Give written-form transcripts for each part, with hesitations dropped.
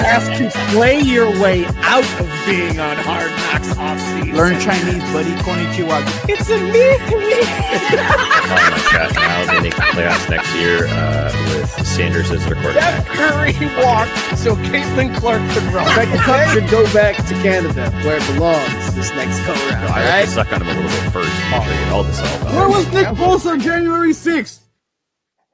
have to play your way out of being on Hard Knocks offseason. Learn Chinese, buddy. Konnichiwa. It's a me. Oh my God! Now they make the playoffs next year with Sanders as their quarterback. Steph Curry walked so Caitlin Clark could run. That cup should go back to Canada, where it belongs this next go-round. I have to suck on him a little bit first. All this all Where was Nick Foles on January 6th?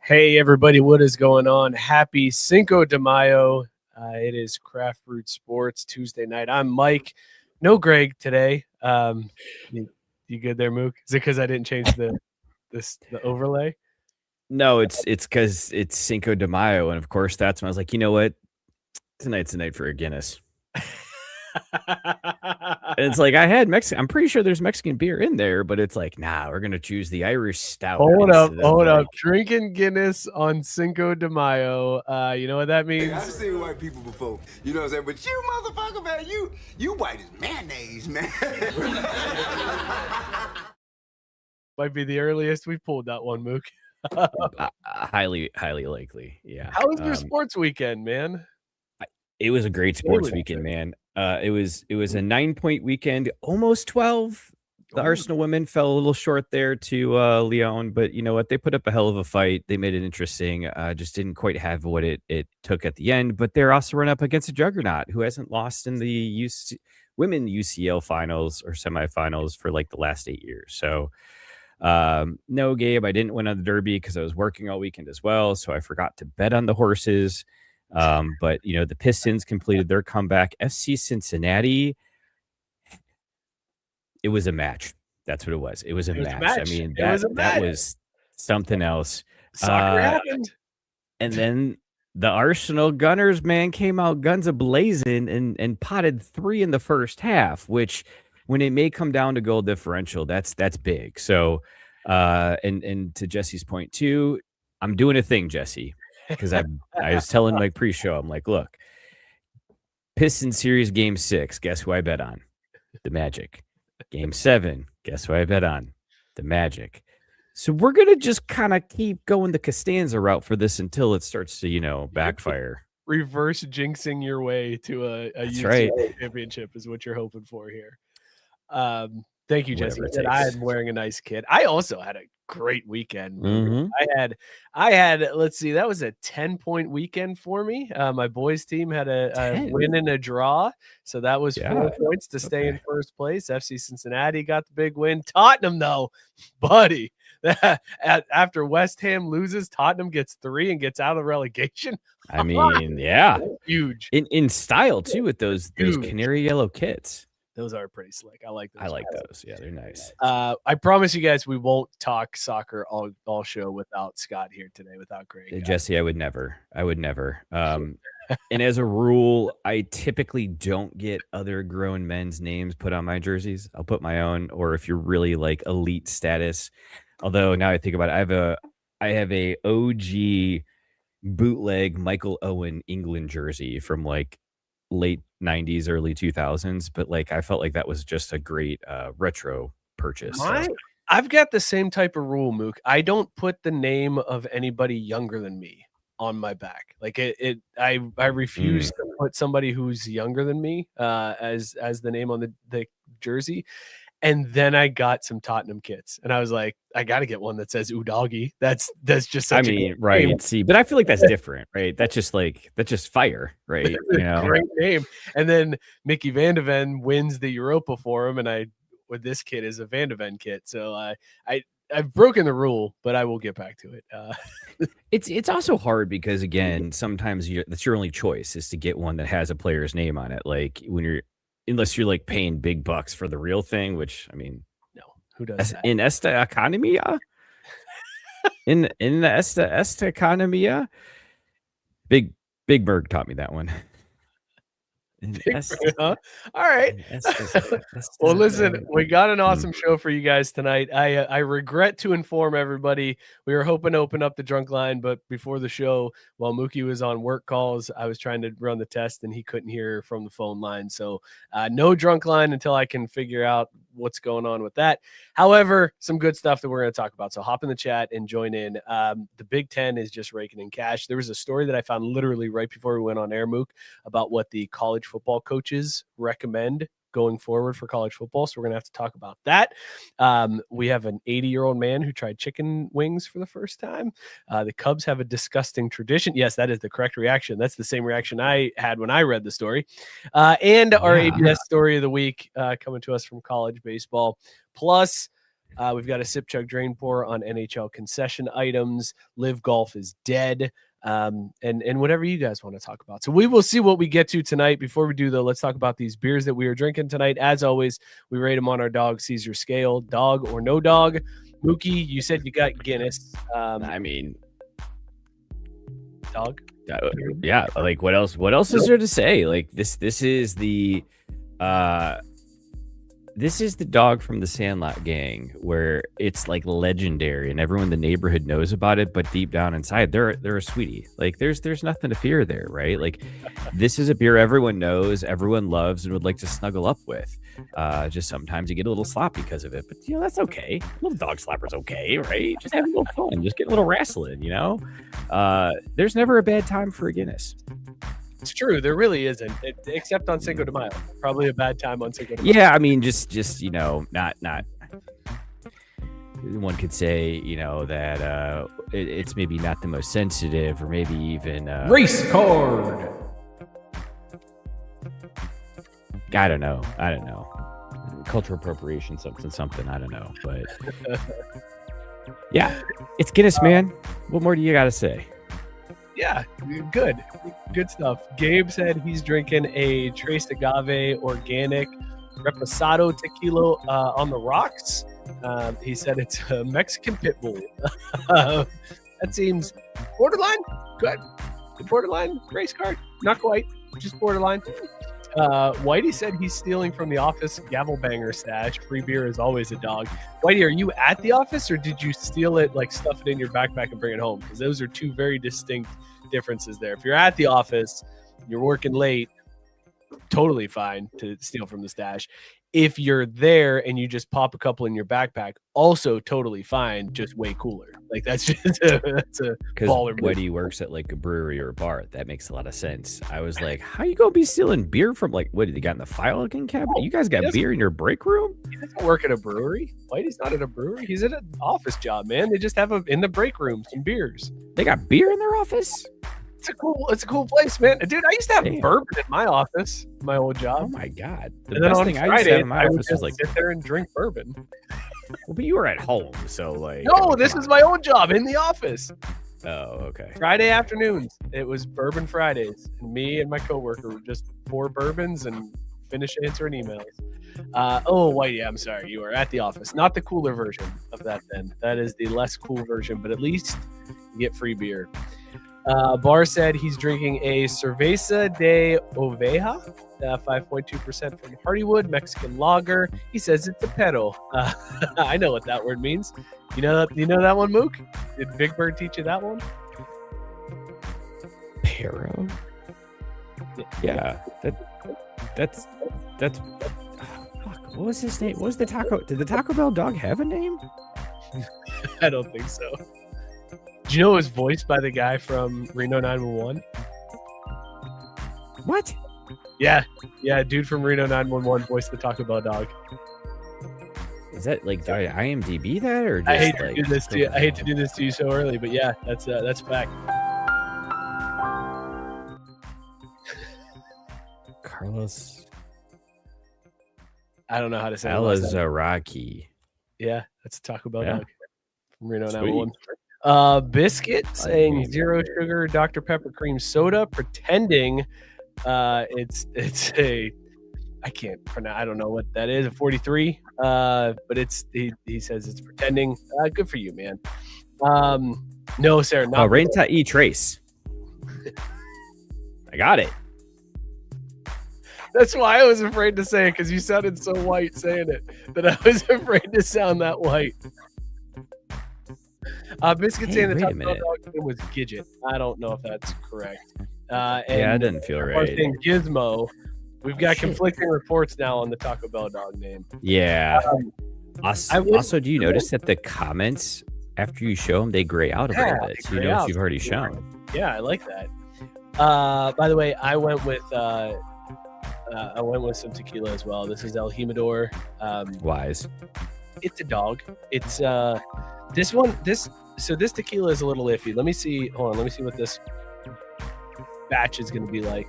Hey, everybody, what is going on? Happy Cinco de Mayo. It is Craft Brewed Sports Tuesday night. I'm Mike. No Greg today. You good there, Mook? Is it because I didn't change the overlay? No, it's because it's Cinco de Mayo, and of course that's when I was like, you know what? Tonight's the night for a Guinness. It's like I had Mexican. I'm pretty sure there's Mexican beer in there, but it's like, nah, we're gonna choose the Irish stout. Hold up. Drinking Guinness on Cinco de Mayo. You know what that means? Hey, I've seen white people before. You know what I'm saying? But you motherfucker, man, you white as mayonnaise, man. Might be the earliest we've pulled that one, Mook. highly likely. Yeah. How was your sports weekend, man? It was a great sports weekend, man. It was a 9-point weekend, almost 12. The Arsenal women fell a little short there to Lyon, but you know what? They put up a hell of a fight. They made it interesting. Just didn't quite have what it took at the end. But they're also run up against a juggernaut who hasn't lost in the women UCL finals or semifinals for like the last 8 years. So no, Gabe, I didn't win on the Derby because I was working all weekend as well. So I forgot to bet on the horses. But you know, the Pistons completed their comeback. FC Cincinnati, it was a match. That's what it was. It was a match. I mean, that was something else. Soccer happened. And then the Arsenal Gunners, man, came out guns a-blazing and potted 3 in the first half, which when it may come down to goal differential, that's big. So and to Jesse's point too, I'm doing a thing, Jesse. Because I was telling Mike pre-show, I'm like, look, Piston Series Game 6, guess who I bet on? The Magic. Game 7, guess who I bet on? The Magic. So we're going to just kind of keep going the Costanza route for this until it starts to, you know, backfire. Reverse jinxing your way to a UCL championship is what you're hoping for here. Thank you, Jesse. I'm wearing a nice kit. I also had a great weekend. Mm-hmm. I had, let's see, that was a 10-point weekend for me. My boys team had a win and a draw. So that was 4 points to stay in first place. FC Cincinnati got the big win. Tottenham, though, buddy, after West Ham loses, Tottenham gets 3 and gets out of relegation. I mean, yeah. Huge. In style, too, with those canary yellow kits. Those are pretty slick. I like those. I like those. Yeah, they're nice. I promise you guys we won't talk soccer all show without Scott here today, without Greg. Jesse, I would never. And as a rule, I typically don't get other grown men's names put on my jerseys. I'll put my own, or if you're really like elite status. Although now I think about it, I have a OG bootleg Michael Owen England jersey from like late 90s, early 2000s, but like I felt like that was just a great retro purchase. I've got the same type of rule, Mook. I don't put the name of anybody younger than me on my back. Like I refuse to put somebody who's younger than me as the name on the jersey. And then I got some Tottenham kits, and I was like, I got to get one that says Udagi. That's just such right. name. See, but I feel like that's different, right? That's just fire, right? You know, great name. And then Mickey Van de Ven wins the Europa for him, and with this kit is a Van de Ven kit. So I've broken the rule, but I will get back to it. It's also hard because again, sometimes that's your only choice is to get one that has a player's name on it. Like unless you're like paying big bucks for the real thing, which I mean, no, who does that? In esta economia? in the esta economia? Big Berg taught me that one. Huh? All right. Well, listen, we got an awesome show for you guys tonight. I regret to inform everybody we were hoping to open up the drunk line, but before the show, while Mookie was on work calls, I was trying to run the test and he couldn't hear from the phone line. So no drunk line until I can figure out what's going on with that. However, some good stuff that we're going to talk about. So hop in the chat and join in. The Big Ten is just raking in cash. There was a story that I found literally right before we went on air, Mook, about what the college football coaches recommend going forward for college football. So we're going to have to talk about that. We have an 80-year-old man who tried chicken wings for the first time. The Cubs have a disgusting tradition. Yes, that is the correct reaction. That's the same reaction I had when I read the story. And our ABS story of the week coming to us from college baseball. Plus, we've got a Sip Chug Drainpour on NHL concession items. LIV Golf is dead. And whatever you guys want to talk about. So we will see what we get to tonight. Before we do, though, let's talk about these beers that we are drinking tonight. As always, we rate them on our Dog Caesar scale. Dog or no dog? Mookie, you said you got Guinness. I mean, dog. Yeah. Like what else is there to say? Like this is the Dog from the Sandlot gang, where it's like legendary and everyone in the neighborhood knows about it, but deep down inside they're a sweetie. Like there's nothing to fear there, right? Like this is a beer everyone knows, everyone loves, and would like to snuggle up with. Just sometimes you get a little sloppy because of it, but that's okay. A little dog slapper's okay, right? Just have a little fun, just get a little wrestling, There's never a bad time for a Guinness. It's true. There really isn't, except on Cinco de Mayo. Probably a bad time on Cinco de Mayo. Yeah, I mean, just not. One could say, that it's maybe not the most sensitive, or maybe even race card. I don't know. Cultural appropriation, something. I don't know, but yeah, it's Guinness, man. What more do you got to say? Yeah, good stuff. Gabe said he's drinking a Trace Agave organic reposado tequila on the rocks. He said it's a Mexican pit bull. That seems borderline. Good. Borderline race card. Not quite, just borderline. Whitey said he's stealing from the office gavel banger stash. Free beer is always a dog. Whitey, are you at the office, or did you steal it, like stuff it in your backpack and bring it home? Because those are two very distinct differences there. If you're at the office, you're working late, totally fine to steal from the stash. If you're there and you just pop a couple in your backpack, also totally fine, just way cooler. Like that's a baller move. Whitey works at like a brewery or a bar. That makes a lot of sense. I was like, how you gonna be stealing beer from, like, what did he got in the filing cabinet? You guys got beer in your break room? He doesn't work at a brewery. Whitey's not at a brewery. He's at an office job, man. They just have in the break room some beers. They got beer in their office? It's a cool place, man. Dude, I used to have bourbon in my office, my old job. Oh my god. The best thing I used to have in my office was like sit there and drink bourbon. Well, but you were at home, so like no, this is my old job in the office. Oh, okay. Friday afternoons, it was Bourbon Fridays, and me and my coworker would just pour bourbons and finish answering emails. Whitey, I'm sorry, you are at the office. Not the cooler version of that then. That is the less cool version, but at least you get free beer. Bar said he's drinking a Cerveza de Oveja, 5.2% from Hardywood, Mexican lager. He says it's a pedo. I know what that word means. You know that one, Mook? Did Big Bird teach you that one? Pero? Yeah. That's fuck. What was his name? What was the taco? Did the Taco Bell dog have a name? I don't think so. Do you know it was voiced by the guy from Reno 911? What? Yeah, dude from Reno 911 voiced the Taco Bell dog. Is that like, do I IMDb that, or just I hate to do this to you. I hate to do this to you so early, but yeah, that's a fact. Carlos. I don't know how to say it. Alazaraki. Yeah, that's a Taco Bell dog from Reno Sweet. 911. Biscuit saying zero sugar Dr. Pepper cream soda, pretending it's a, I can't pronounce, I don't know what that is, a 43, but it's he says it's pretending. Good for you, man. No, Sarah, not Renta E Trace. I got it. That's why I was afraid to say it, because you sounded so white saying it that I was afraid to sound that white. Biscuit saying the wait a Taco Bell minute. dog name was Gidget. I don't know if that's correct. Yeah, it And doesn't feel our right. thing Gizmo. We've got Shit. conflicting reports now on the Taco Bell dog name. Yeah. I would- Also, do you notice that the comments after you show them, they gray out a Yeah, little bit? they So you gray know out. what you've already shown. Yeah, I like that. By the way, I went with some tequila as well. This is El Jimador. Wise. It's a dog. It's this tequila is a little iffy. Let me see. Hold on. Let me see what this batch is going to be like.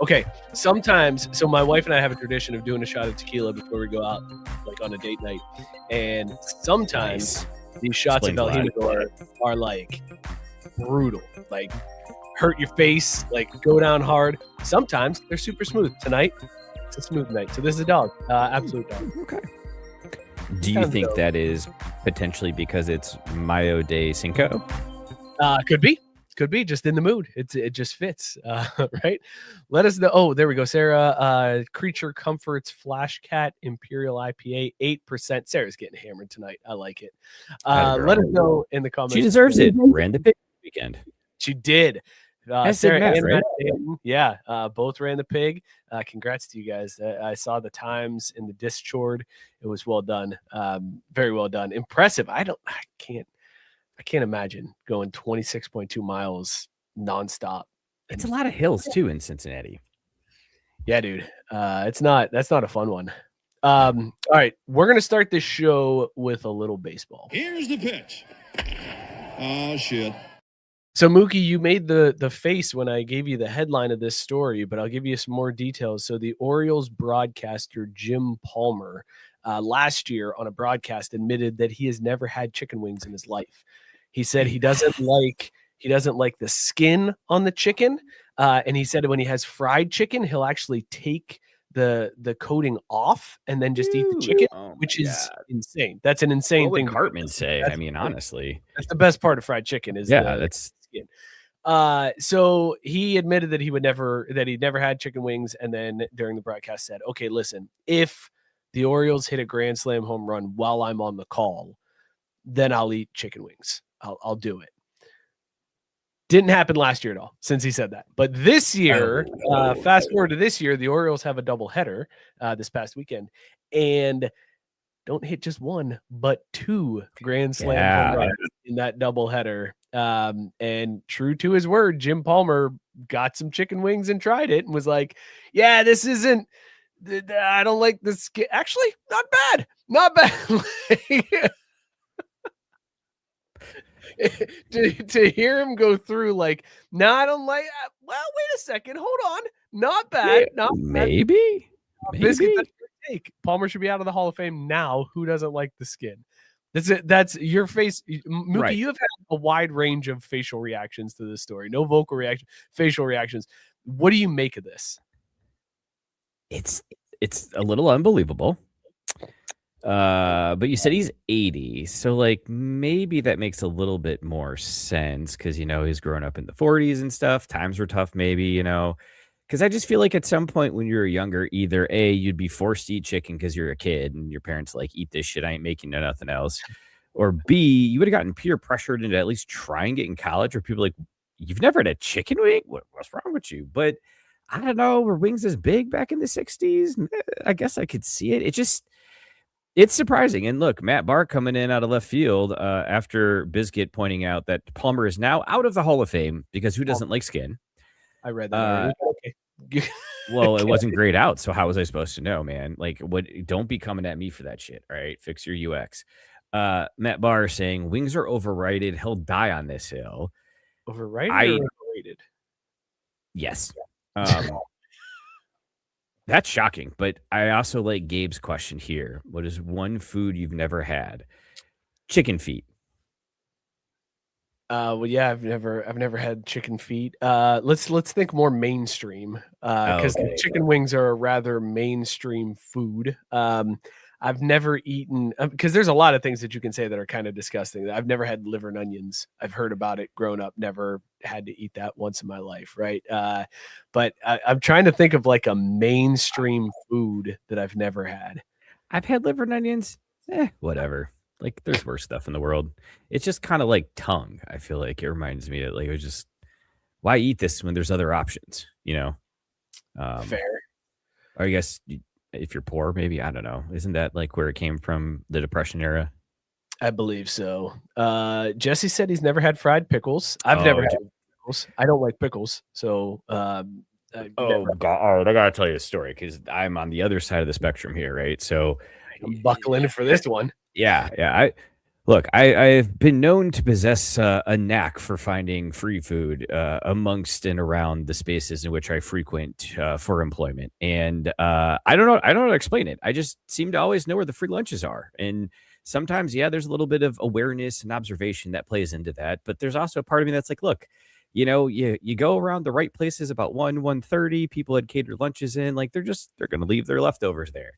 Okay. Sometimes, so my wife and I have a tradition of doing a shot of tequila before we go out, like on a date night. And sometimes these shots of El Explains a lot. Jimador are like brutal, like hurt your face, like go down hard. Sometimes they're super smooth. Tonight, it's a smooth night. So this is a dog, absolute dog. Okay. Do you Kind of think dope. that is potentially because it's Mayo de Cinco? Could be just in the mood. It just fits, right? Let us know. Oh, there we go, Sarah. Creature Comforts Flash Cat Imperial IPA 8%. Sarah's getting hammered tonight. I like it. Let us know in the comments. She deserves it. Ran the big weekend. She did. As did Sarah Matt, and right? Matt Stanton, yeah, both ran the pig. Congrats to you guys. I saw the times in the Discord. It was well done. Very well done. Impressive. I can't imagine going 26.2 miles nonstop. It's a lot of hills too in Cincinnati. Yeah, dude. That's not a fun one. All right, we're gonna start this show with a little baseball. Here's the pitch. Oh, shit. So Mookie, you made the face when I gave you the headline of this story, but I'll give you some more details. So the Orioles broadcaster Jim Palmer last year on a broadcast admitted that he has never had chicken wings in his life. He said he doesn't like the skin on the chicken, and he said when he has fried chicken, he'll actually take the coating off and then just eat the chicken, which is insane. That's an insane What thing. would Cartman say? That's I mean, honestly, that's the best part of fried chicken is that's skin. So he admitted that he'd never had chicken wings, and then during the broadcast said, "Okay, listen, if the Orioles hit a grand slam home run while I'm on the call, then I'll eat chicken wings. I'll do it." Didn't happen last year at all since he said that. But this year, fast forward to this year, the Orioles have a doubleheader this past weekend, and don't hit just one, but two grand slam home runs in that doubleheader. And true to his word, Jim Palmer got some chicken wings and tried it and was like, "Yeah, this isn't. I don't like this. Actually, not bad." to hear him go through like, "No, I don't like. Well, wait a second, hold on. Not bad. Not bad. maybe. Biscuit, that's your take. Palmer should be out of the Hall of Fame now. Who doesn't like the skin? That's it. That's your face, Mookie. Right. You have had a wide range of facial reactions to this story. No vocal reaction, facial reactions. What do you make of this? It's a little unbelievable. But you said he's 80, so like maybe that makes a little bit more sense because he's growing up in the 40s and stuff. Times were tough, maybe, because I just feel like at some point when you were younger, either A, you'd be forced to eat chicken because you're a kid and your parents like, eat this shit, I ain't making nothing else. Or B, you would have gotten peer pressured into at least trying to get in college where people like, you've never had a chicken wing? What's wrong with you? But I don't know, were wings as big back in the 60s? I guess I could see it. It's surprising. And look, Matt Barr coming in out of left field after Biscuit pointing out that Palmer is now out of the Hall of Fame because who doesn't like skin? I read that. Okay. Well, it wasn't grayed out, so how was I supposed to know, man? Like, what? Don't be coming at me for that shit. All right, fix your UX. Matt Barr saying wings are overrated. He'll die on this hill. Overrated or overrated? Yes. That's shocking, but I also like Gabe's question here. What is one food you've never had? Chicken feet. Well, yeah, I've never had chicken feet. Let's think more mainstream, because Okay. chicken wings are a rather mainstream food. I've never eaten, because there's a lot of things that you can say that are kind of disgusting. I've never had liver and onions. I've heard about it growing up, never had to eat that once in my life, right? But I'm trying to think of like a mainstream food that I've never had. I've had liver and onions. Whatever. Like, there's worse stuff in the world. It's just kind of like tongue. I feel like it reminds me of like, it was just, why eat this when there's other options, you know? Fair. Or I guess if you're poor, maybe, I don't know. Isn't that like where it came from, the Depression era? I believe so. Jesse said he's never had fried pickles. I've never had pickles. I don't like pickles. So, God, all right, I gotta tell you a story because I'm on the other side of the spectrum here, right? So I'm buckling for this one. Yeah. I've been known to possess a knack for finding free food amongst and around the spaces in which I frequent for employment, and I don't know how to explain it. I just seem to always know where the free lunches are, and sometimes, yeah, there's a little bit of awareness and observation that plays into that, but there's also a part of me that's like, look, you know, you go around the right places about 1:30. People had catered lunches in, like they're going to leave their leftovers there.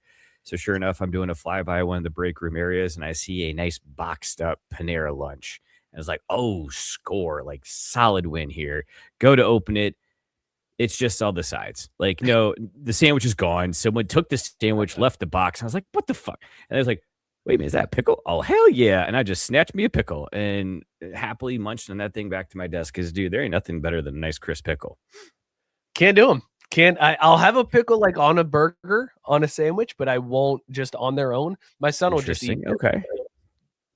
So sure enough, I'm doing a flyby one of the break room areas, and I see a nice boxed up Panera lunch. And I was like, oh, score, like solid win here. Go to open it. It's just all the sides. Like, no, the sandwich is gone. Someone took the sandwich, left the box. And I was like, what the fuck? And I was like, wait a minute, is that a pickle? Oh, hell yeah. And I just snatched me a pickle and happily munched on that thing back to my desk. Because, dude, there ain't nothing better than a nice crisp pickle. Can't do them. I'll have a pickle like on a burger, on a sandwich, but I won't just on their own. My son will just eat. Okay.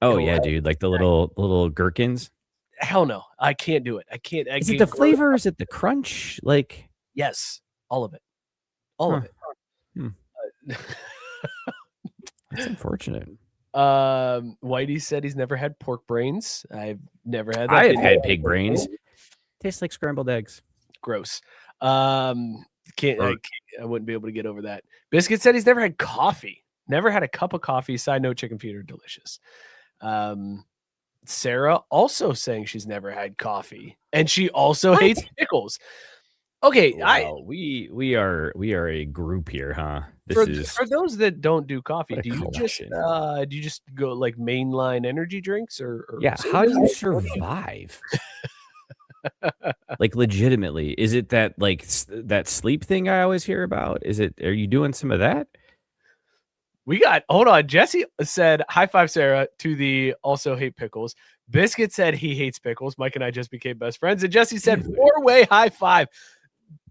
Oh yeah, dude, like the little gherkins. Hell no, I can't do it. I can't. Is it the flavor? Is it the crunch? Like, yes, all of it. All of it. That's unfortunate. Whitey said he's never had pork brains. I've never had that. I have had pig brains. Tastes like scrambled eggs. Gross. I wouldn't be able to get over that. Biscuit said he's never had coffee. Never had a cup of coffee. Side note, chicken feet are delicious. Sarah also saying she's never had coffee, and she also hates pickles. Okay, wow, we are a group here, huh? For those that don't do coffee, do you just go like mainline energy drinks or yeah? How do you survive? Like legitimately, is it that like that sleep thing I always hear about? Are you doing some of that? Hold on. Jesse said high five Sarah to the also hate pickles. Biscuit said he hates pickles. Mike and I just became best friends. And Jesse said 4-way high five.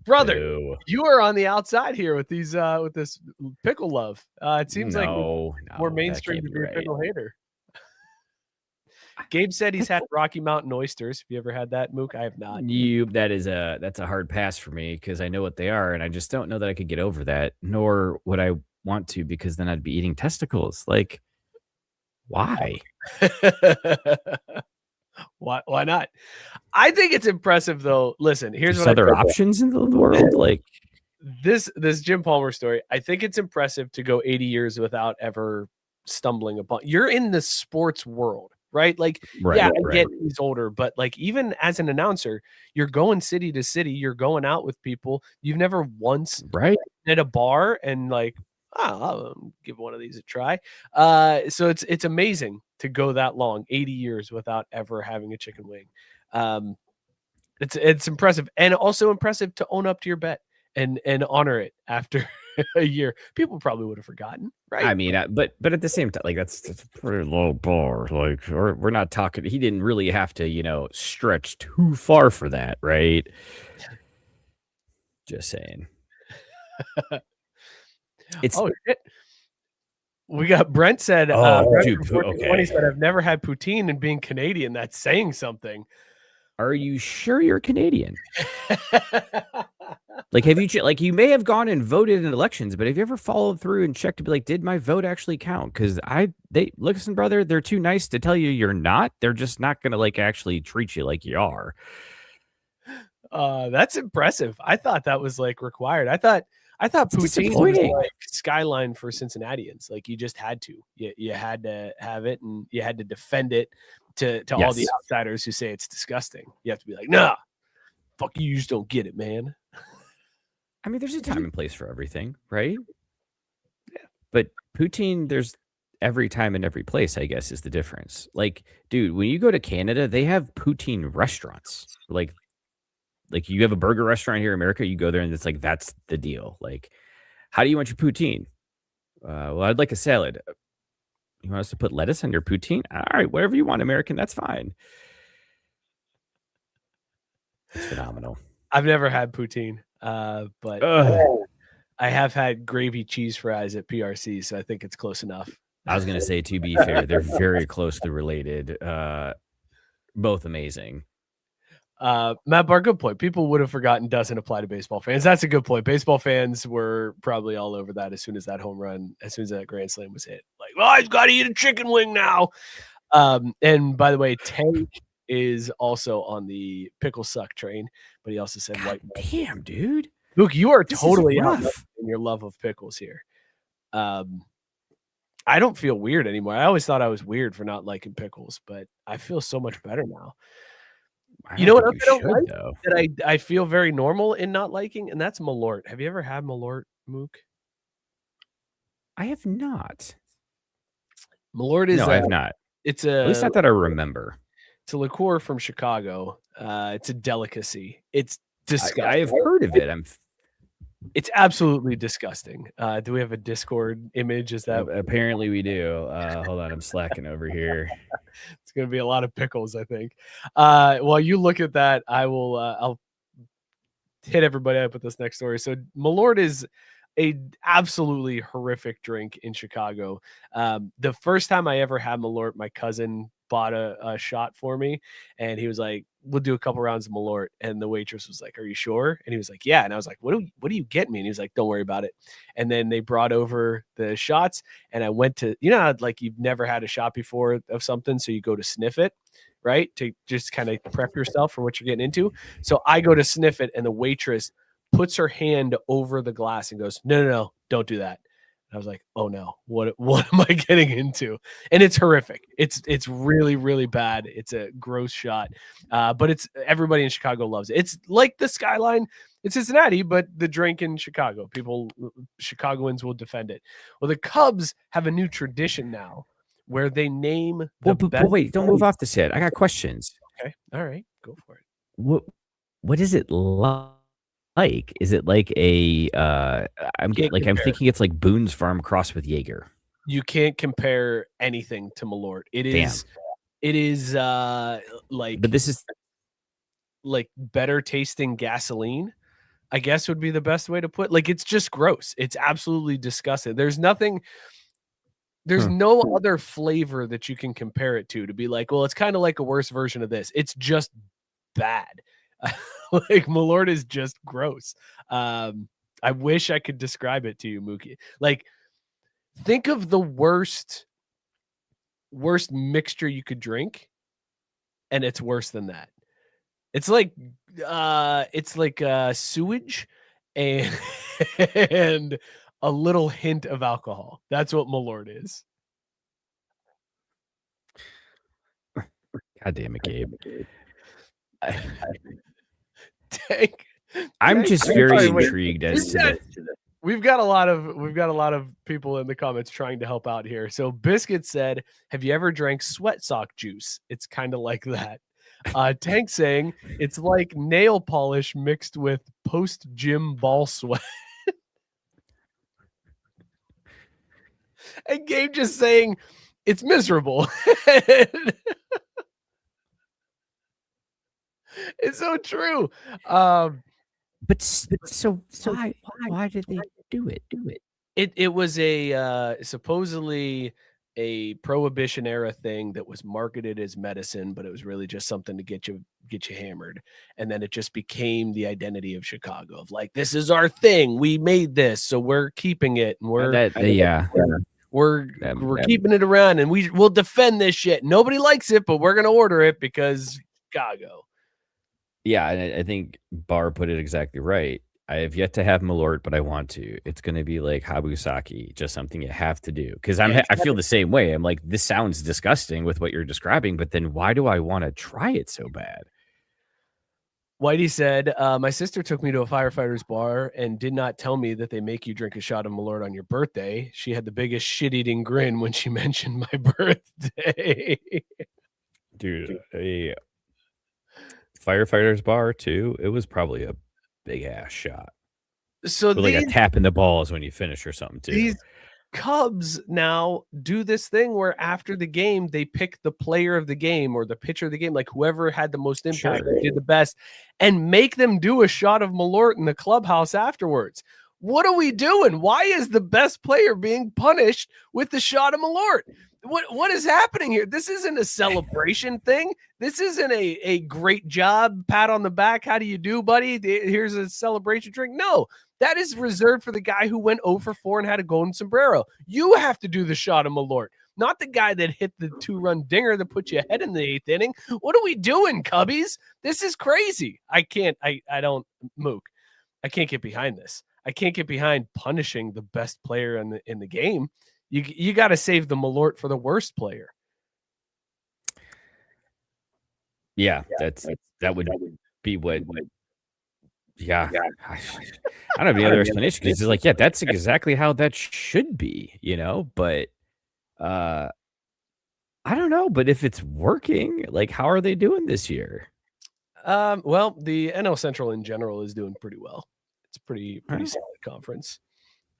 Brother, you are on the outside here with these with this pickle love. It seems like more mainstream to be a pickle hater. Gabe said he's had Rocky Mountain oysters. Have you ever had that, Mook? I have not. That's a hard pass for me because I know what they are, and I just don't know that I could get over that, nor would I want to, because then I'd be eating testicles. Like, why? Why not? I think it's impressive though. Listen, here's what other options in the world. Like this Jim Palmer story. I think it's impressive to go 80 years without ever stumbling upon. You're in the sports world, right? Like, I get he's older, but like even as an announcer, you're going city to city, you're going out with people. You've never once at a bar and like, I'll give one of these a try. So it's amazing to go that long, 80 years without ever having a chicken wing. It's impressive, and also impressive to own up to your bet and honor it after a year. People probably would have forgotten, right? I mean, but at the same time, like that's a pretty low bar. Like, we're not talking. He didn't really have to, stretch too far for that, right? Just saying. Shit. We got Brent said, he said, I've never had poutine, and being Canadian, that's saying something. Are you sure you're Canadian? Like, have you you may have gone and voted in elections, but have you ever followed through and checked to be like, did my vote actually count? Because listen, brother, they're too nice to tell you you're not. They're just not going to actually treat you like you are. That's impressive. I thought that was required. I I thought It's poutine was disappointing. like Skyline for Cincinnatians. Like you just had to. You had to have it, and you had to defend it to all the Yes. outsiders who say it's disgusting. You have to be like, nah, fuck you just don't get it, man. I mean, there's a time and place for everything, right? Yeah. But poutine, there's every time and every place, I guess, is the difference. Like, dude, when you go to Canada, they have poutine restaurants. Like you have a burger restaurant here in America, you go there and it's like, that's the deal. Like, how do you want your poutine? Well, I'd like a salad. You want us to put lettuce on your poutine? All right, whatever you want, American, that's fine. It's phenomenal. I've never had poutine, but I have had gravy cheese fries at PRC, so I think it's close enough. I was going to say, to be fair, they're very closely related. Both amazing. Matt Barr, good point. People would have forgotten doesn't apply to baseball fans. That's a good point. Baseball fans were probably all over that as soon as that home run, as soon as that grand slam was hit. Like, oh, he's got to eat a chicken wing now. And by the way, Tank is also on the pickle suck train, but he also said white. Damn, dude. Luke, you are This is totally rough. out in your love of pickles here. I don't feel weird anymore. I always thought I was weird for not liking pickles, but I feel so much better now. You know what else I don't like that I feel very normal in not liking, and that's Malört. Have you ever had Malört, Mook? I have not. Malört is I have not. It's At least not that I remember. It's a liqueur from Chicago. It's a delicacy. It's disgusting. I have heard of it. It's absolutely disgusting. Do we have a Discord image? Is that apparently we do? Hold on, I'm slacking over here. It's going to be a lot of pickles, I think. While you look at that, I'll hit everybody up with this next story. So Malört is a absolutely horrific drink in Chicago. The first time I ever had Malört, my cousin bought a shot for me, and he was like, we'll do a couple rounds of Malört. And the waitress was like, are you sure? And he was like, yeah. And I was like, what do you get me? And he was like, don't worry about it. And then they brought over the shots, and I went to, how, like, you've never had a shot before of something, so you go to sniff it, right? To just kind of prep yourself for what you're getting into. So I go to sniff it, and the waitress puts her hand over the glass and goes, no, don't do that. I was like, oh no, what am I getting into? And it's horrific. It's really, really bad. It's a gross shot. But it's everybody in Chicago loves it. It's like the Skyline. It's Cincinnati, but the drink in Chicago. Chicagoans will defend it. Well, the Cubs have a new tradition now where they name the but wait, don't move off this yet. I got questions. Okay. All right. Go for it. What is it like? Is it like a I'm thinking it's like Boone's Farm crossed with Jaeger. You can't compare anything to Malört. It is like, but this is like better tasting gasoline, I guess would be the best way to put. Like, it's just gross. It's absolutely disgusting. There's no other flavor that you can compare it to be like, well, it's kind of like a worse version of this. It's just bad. Like, Malört is just gross. I wish I could describe it to you, Mookie. Like, think of the worst mixture you could drink, and it's worse than that. It's like sewage and a little hint of alcohol. That's what Malört is. God damn it, Gabe. I'm just very intrigued as to that. We've got a lot of people in the comments trying to help out here. So Biscuit said, have you ever drank sweat sock juice? It's kind of like that. Tank saying it's like nail polish mixed with post gym ball sweat. And Gabe just saying it's miserable. It's so true. But so why did they do it? It was a supposedly a prohibition era thing that was marketed as medicine, but it was really just something to get you hammered. And then it just became the identity of Chicago of like, this is our thing. We made this, so we're keeping it, and we're keeping it around, and we'll defend this shit. Nobody likes it, but we're gonna order it because Chicago. Yeah, and I think Barr put it exactly right. I have yet to have Malört, but I want to. It's going to be like Habusaki, just something you have to do. Because I feel the same way. I'm like, this sounds disgusting with what you're describing, but then why do I want to try it so bad? Whitey said, my sister took me to a firefighter's bar and did not tell me that they make you drink a shot of Malört on your birthday. She had the biggest shit-eating grin when she mentioned my birthday. Dude, a firefighter's bar, too, it was probably a big-ass shot. So with like a tap in the balls when you finish or something, too. These Cubs now do this thing where after the game, they pick the player of the game or the pitcher of the game, like whoever had the most impact, did the best, and make them do a shot of Malört in the clubhouse afterwards. What are we doing? Why is the best player being punished with the shot of Malört? What is happening here? This isn't a celebration thing. This isn't a great job, pat on the back. How do you do, buddy? Here's a celebration drink. No, that is reserved for the guy who went 0 for 4 and had a golden sombrero. You have to do the shot of Malört, not the guy that hit the 2-run dinger that put you ahead in the 8th inning. What are we doing, Cubbies? This is crazy. I don't, Mook. I can't get behind this. I can't get behind punishing the best player in the game. You got to save the Malört for the worst player. Yeah, that would be what. Yeah, I don't have any other explanation because it's like, yeah, that's exactly how that should be, But I don't know. But if it's working, like, how are they doing this year? Well, the NL Central in general is doing pretty well. It's pretty solid conference.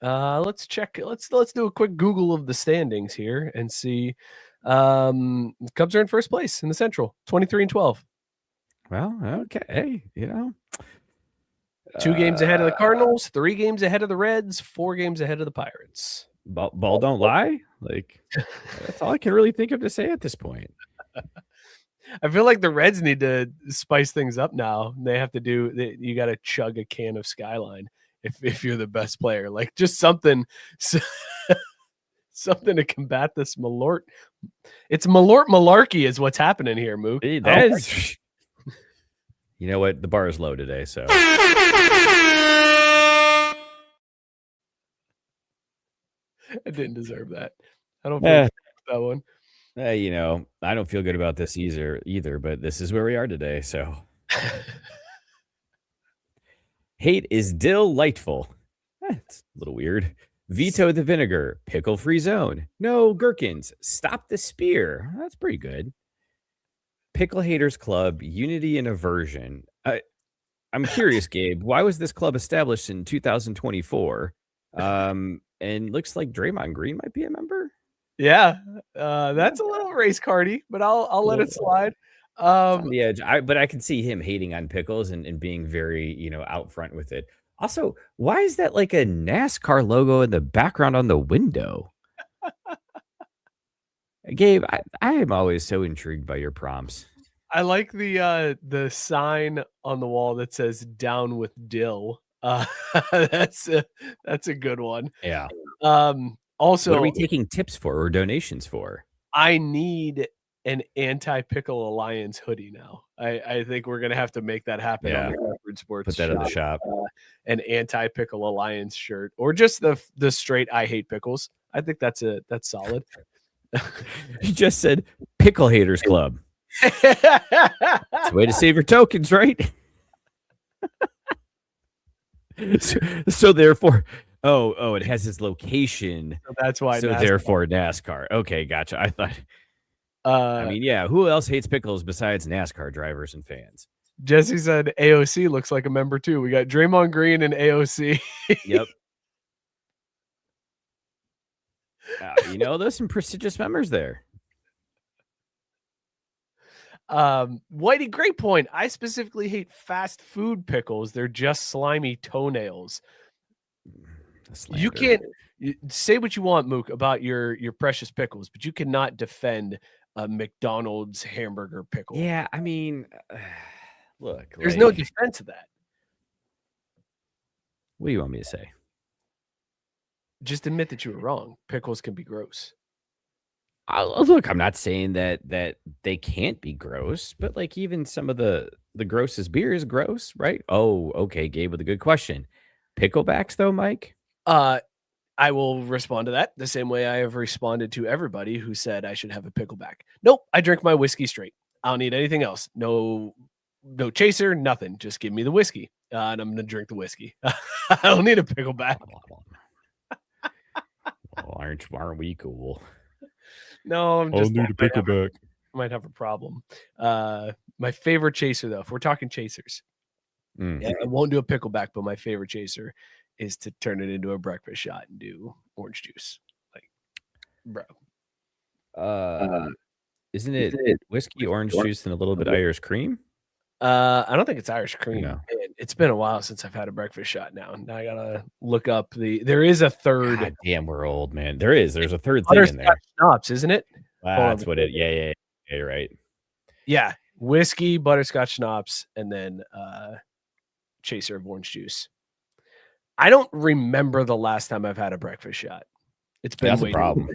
Let's check. Let's do a quick Google of the standings here and see. The Cubs are in first place in the Central, 23-12. Well, okay, 2 games ahead of the Cardinals, 3 games ahead of the Reds, 4 games ahead of the Pirates. Ball don't lie. Like, that's all I can really think of to say at this point. I feel like the Reds need to spice things up now. They have to you got to chug a can of Skyline if you're the best player, like just something to combat this Malört. It's Malört malarkey is what's happening here, Mook. Hey, that is. You know what? The bar is low today, so. I didn't deserve that. I don't feel that one. I don't feel good about this either, but this is where we are today, so. Hate is delightful. It's a little weird. Veto the vinegar. Pickle-free zone. No gherkins. Stop the spear. That's pretty good. Pickle Haters Club, Unity and Aversion. I'm curious, Gabe, why was this club established in 2024? And looks like Draymond Green might be a member. Yeah, that's a little race cardy, but I'll let it slide. On the edge, but I can see him hating on pickles and being very, out front with it. Also, why is that like a NASCAR logo in the background on the window? Gabe, I am always so intrigued by your prompts. I like the sign on the wall that says "Down with Dill." That's a good one. Yeah. Also, what are we taking tips for or donations for? I need an anti-Pickle Alliance hoodie now. I think we're gonna have to make that happen. Yeah. On the Crawford Sports. Put that in the shop. An anti-Pickle Alliance shirt, or just the straight "I hate pickles." I think that's solid. You just said Pickle Haters Club. It's a way to save your tokens, right? so therefore, it has its location. So that's why. So therefore, NASCAR. Okay, gotcha. I thought. Who else hates pickles besides NASCAR drivers and fans? Jesse said AOC looks like a member too. We got Draymond Green and AOC. Yep. There's some prestigious members there. Whitey, great point. I specifically hate fast food pickles. They're just slimy toenails. You can't say what you want, Mook, about your precious pickles, but you cannot defend a McDonald's hamburger pickle. Yeah, I mean, look, there's no defense of that. What do you want me to say? Just admit that you were wrong. Pickles can be gross. Look, I'm not saying that they can't be gross, but like even some of the grossest beer is gross, right? Oh, okay, Gabe with a good question. Picklebacks though, Mike? I will respond to that the same way I have responded to everybody who said I should have a pickleback. Nope, I drink my whiskey straight. I don't need anything else. No chaser, nothing. Just give me the whiskey, and I'm gonna drink the whiskey. I don't need a pickleback. Oh, aren't we cool? No, I'm just need a pickleback. Might have a problem. My favorite chaser, though, if we're talking chasers, I won't do a pickleback, but my favorite chaser is to turn it into a breakfast shot and do orange juice. Like, bro. Isn't it whiskey, orange juice, and a little bit Irish cream? I don't think it's Irish cream. No. It's been a while since I've had a breakfast shot now. Now I gotta look up there is a third. God damn, we're old, man. There's a third thing in there. Schnapps, isn't it? That's what it. Yeah, you're right. Yeah, whiskey, butterscotch schnapps, and then chaser of orange juice. I don't remember the last time I've had a breakfast shot. It's been That's a problem.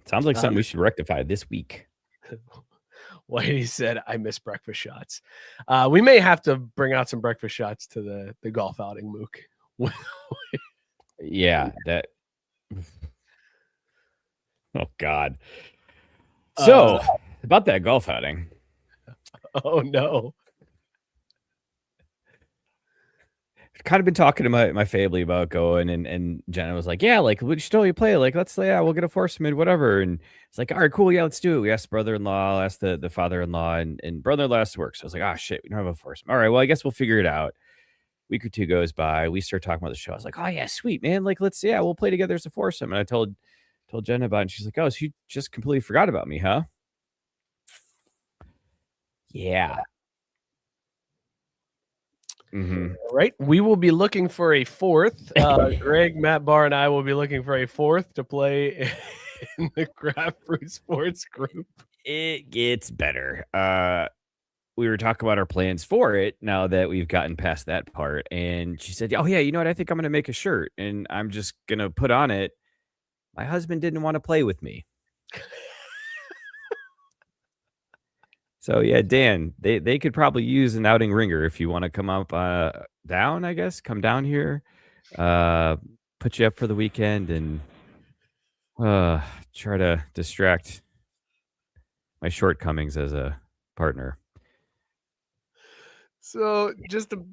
Sounds like something we should rectify this week. Whitey said, I miss breakfast shots. We may have to bring out some breakfast shots to the golf outing, Mook. Yeah, that. Oh, God. So, about that golf outing. Oh, no. Kind of been talking to my family about going, and Jenna was like, yeah, like, we should totally play. Like, we'll get a foursome and whatever. And it's like, all right, cool. Yeah, let's do it. We asked the brother-in-law, asked the father-in-law, and brother-in-law has to work. So I was like, oh, shit, we don't have a foursome. All right, well, I guess we'll figure it out. Week or two goes by. We start talking about the show. I was like, oh, yeah, sweet, man. Like, we'll play together as a foursome. And I told Jenna about it, and she's like, oh, so you just completely forgot about me, huh? Yeah. Mm-hmm. All right. We will be looking for a fourth. Greg, Matt Barr, and I will be looking for a fourth to play in the Craft Fruit Sports group. It gets better. We were talking about our plans for it now that we've gotten past that part. And she said, oh, yeah, you know what? I think I'm going to make a shirt. And I'm just going to put on it, my husband didn't want to play with me. So, yeah, Dan, they could probably use an outing ringer if you want to come up down, I guess. Come down here, put you up for the weekend, and try to distract my shortcomings as a partner. So, just to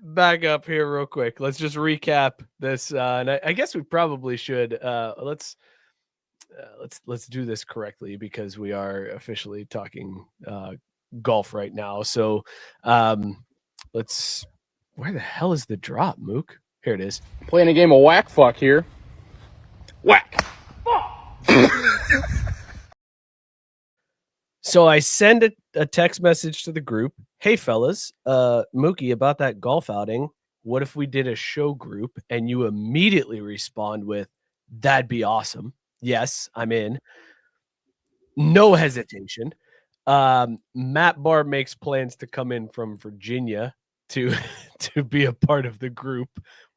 back up here real quick, let's just recap this. And I guess we probably should. Let's do this correctly because we are officially talking golf right now. So where the hell is the drop, Mook? Here it is. Playing a game of whack fuck here. Whack. So I send a text message to the group. Hey fellas, Mookie, about that golf outing. What if we did a show group? And you immediately respond with, that'd be awesome. Yes, I'm in. No hesitation. Matt Barr makes plans to come in from Virginia to be a part of the group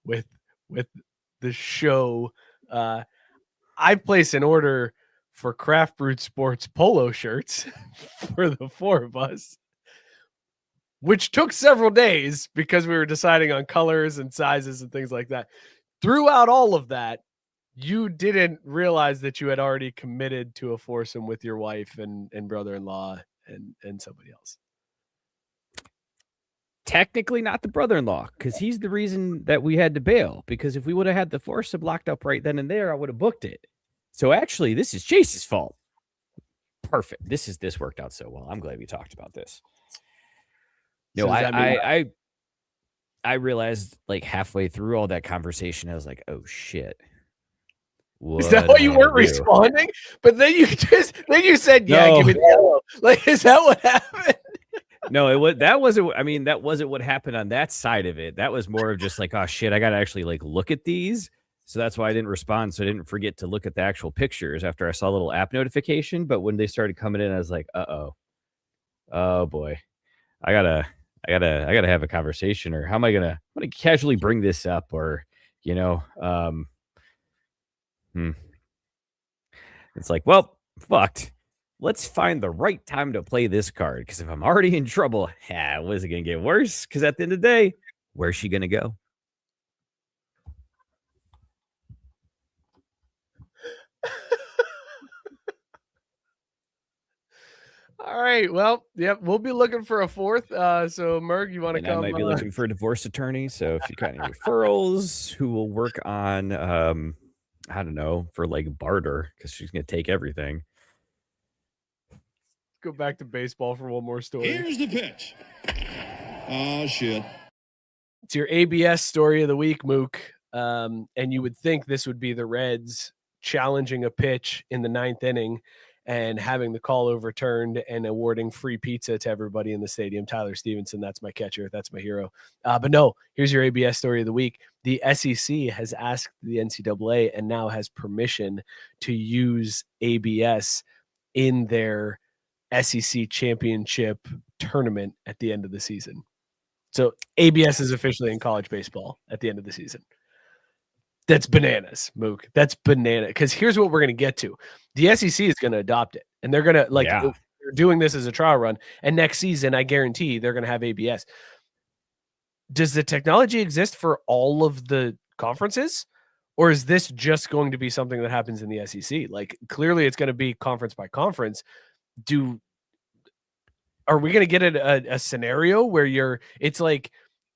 with the show. I place an order for Craft Brewed Sports polo shirts for the four of us, which took several days because we were deciding on colors and sizes and things like that. Throughout all of that, you didn't realize that you had already committed to a foursome with your wife and brother-in-law and somebody else. Technically not the brother-in-law, because he's the reason that we had to bail. Because if we would have had the foursome locked up right then and there, I would have booked it. So actually, this is Chase's fault. Perfect. This worked out so well. I'm glad we talked about this. No, So I realized like halfway through all that conversation, I was like, oh shit. Is that why you weren't responding? But then you said, yeah, No. give me the yellow. Like, is that what happened? No, that wasn't what happened on that side of it. That was more of just like, oh shit, I gotta actually like look at these. So that's why I didn't respond. So I didn't forget to look at the actual pictures after I saw a little app notification. But when they started coming in, I was like, oh boy, I gotta have a conversation, or how am I gonna casually bring this up, or it's like, well, fucked. Let's find the right time to play this card. Because if I'm already in trouble, was it going to get worse? Because at the end of the day, where's she going to go? All right. Well, yep. We'll be looking for a fourth. So, Merg, you want to come? I might be looking for a divorce attorney. So if you got any referrals who will work on, I don't know, for like barter, because she's going to take everything. Go back to baseball for one more story. Here's the pitch. Oh, shit. It's your ABS story of the week, Mook. And you would think this would be the Reds challenging a pitch in the 9th inning and having the call overturned and awarding free pizza to everybody in the stadium. Tyler Stevenson, that's my catcher. That's my hero. But no, here's your ABS story of the week. The SEC has asked the NCAA and now has permission to use ABS in their SEC championship tournament at the end of the season. So ABS is officially in college baseball at the end of the season. That's bananas, Mook. That's banana. Because here's what we're going to get to. The SEC is going to adopt it. And they're going to, they're doing this as a trial run. And next season, I guarantee they're going to have ABS. Does the technology exist for all of the conferences? Or is this just going to be something that happens in the SEC? Like, clearly it's going to be conference by conference. Are we going to get a scenario where it's like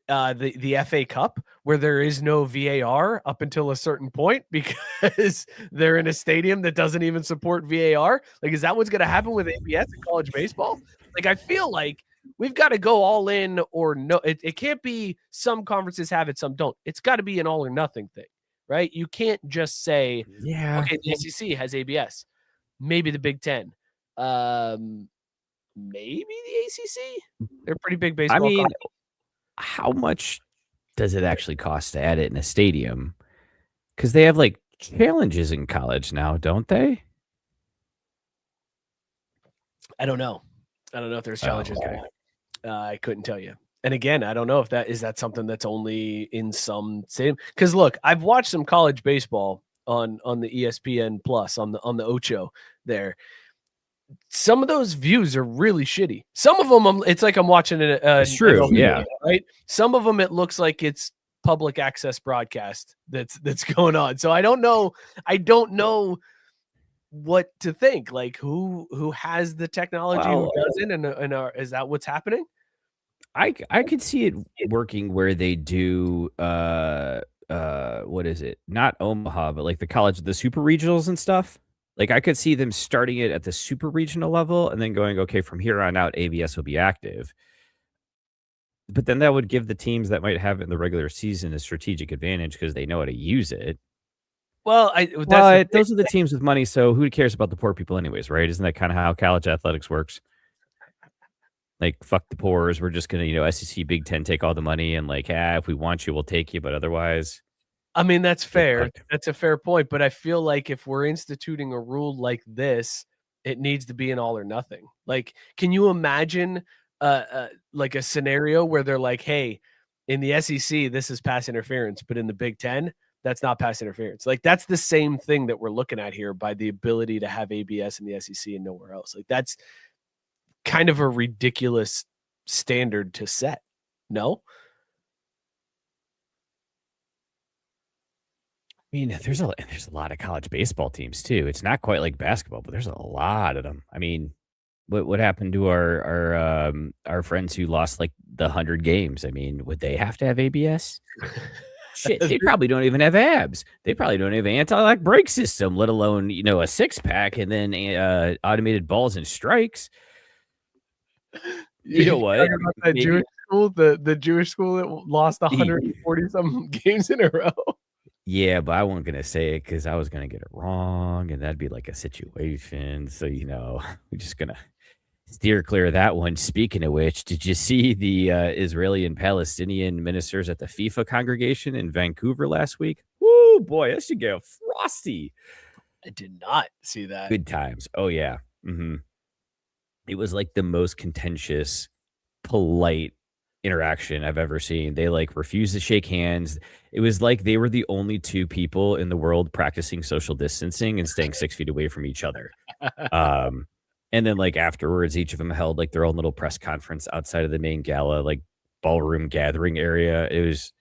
the FA Cup where there is no VAR up until a certain point because they're in a stadium that doesn't even support VAR? Like, is that what's going to happen with ABS in college baseball? Like, I feel like we've got to go all in or no. It can't be some conferences have it, some don't. It's got to be an all or nothing thing, right? You can't just say, okay, the SEC has ABS, maybe the Big Ten. Maybe the ACC. They're pretty big baseball. I mean, how much does it actually cost to add it in a stadium? Because they have like challenges in college now, don't they? I don't know. I don't know if there's challenges. I couldn't tell you. And again, I don't know if that something that's only in some stadium. Because look, I've watched some college baseball on the ESPN Plus on the Ocho there. Some of those views are really shitty. Some of them, it's like I'm watching it. It's true, yeah. Right. Some of them, it looks like it's public access broadcast that's going on. So I don't know. What to think. Like who has the technology, who doesn't, and is that what's happening? I could see it working where they do what is it? Not Omaha, but like the super regionals and stuff. Like, I could see them starting it at the super regional level and then going, okay, from here on out, ABS will be active. But then that would give the teams that might have it in the regular season a strategic advantage because they know how to use it. Well, those are the teams with money, so who cares about the poor people anyways, right? Isn't that kind of how college athletics works? Like, fuck the poors. We're just going to, SEC, Big Ten, take all the money and like, if we want you, we'll take you, but otherwise... I mean, that's fair. That's a fair point. But I feel like if we're instituting a rule like this, it needs to be an all or nothing. Like, can you imagine like a scenario where they're like, hey, in the SEC, this is pass interference, but in the Big Ten, that's not pass interference. Like, that's the same thing that we're looking at here by the ability to have ABS in the SEC and nowhere else. Like, that's kind of a ridiculous standard to set. No? I mean, there's a lot of college baseball teams too. It's not quite like basketball, but there's a lot of them. I mean, what happened to our friends who lost like the 100 games? I mean, would they have to have ABS? Shit, they probably don't even have abs. They probably don't have an anti-lock brake system, let alone a 6-pack and then automated balls and strikes. You know what? That Jewish school, the Jewish school that lost 140 some games in a row. Yeah, but I wasn't going to say it because I was going to get it wrong, and that'd be like a situation. So, we're just going to steer clear of that one. Speaking of which, did you see the Israeli and Palestinian ministers at the FIFA congregation in Vancouver last week? Woo, boy, that should get frosty. I did not see that. Good times. Oh, yeah. Mm-hmm. It was like the most contentious, polite interaction I've ever seen. They like refused to shake hands. It was like they were the only two people in the world practicing social distancing and staying 6 feet away from each other. And then like afterwards, each of them held like their own little press conference outside of the main gala, like ballroom gathering area. It was,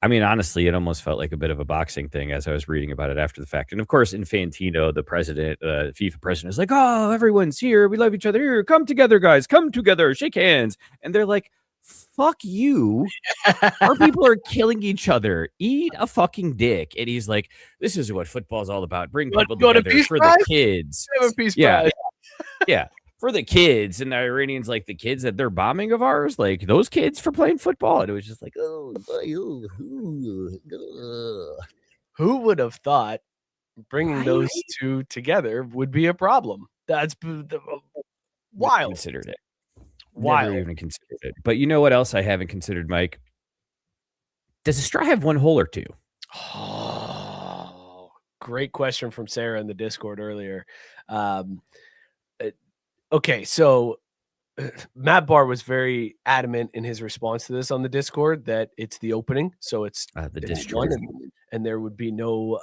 I mean, honestly, it almost felt like a bit of a boxing thing as I was reading about it after the fact. And of course, Infantino, the president, FIFA president, is like, oh, everyone's here. We love each other. Here, come together, guys. Come together. Shake hands. And they're like, fuck you. Our people are killing each other. Eat a fucking dick. And he's like, this is what football's all about. Bring people together for the kids. Yeah. Yeah. For the kids. And the Iranians like the kids that they're bombing of ours, like those kids for playing football. And it was just like, oh, Who would have thought bringing those two together would be a problem? That's wild. Considered it. Wild. Never even considered it. But you know what else I haven't considered, Mike? Does a straw have one hole or two? Oh, great question from Sarah in the Discord earlier. Okay, so Matt Barr was very adamant in his response to this on the Discord that it's the opening, so it's the Discord, and there would be no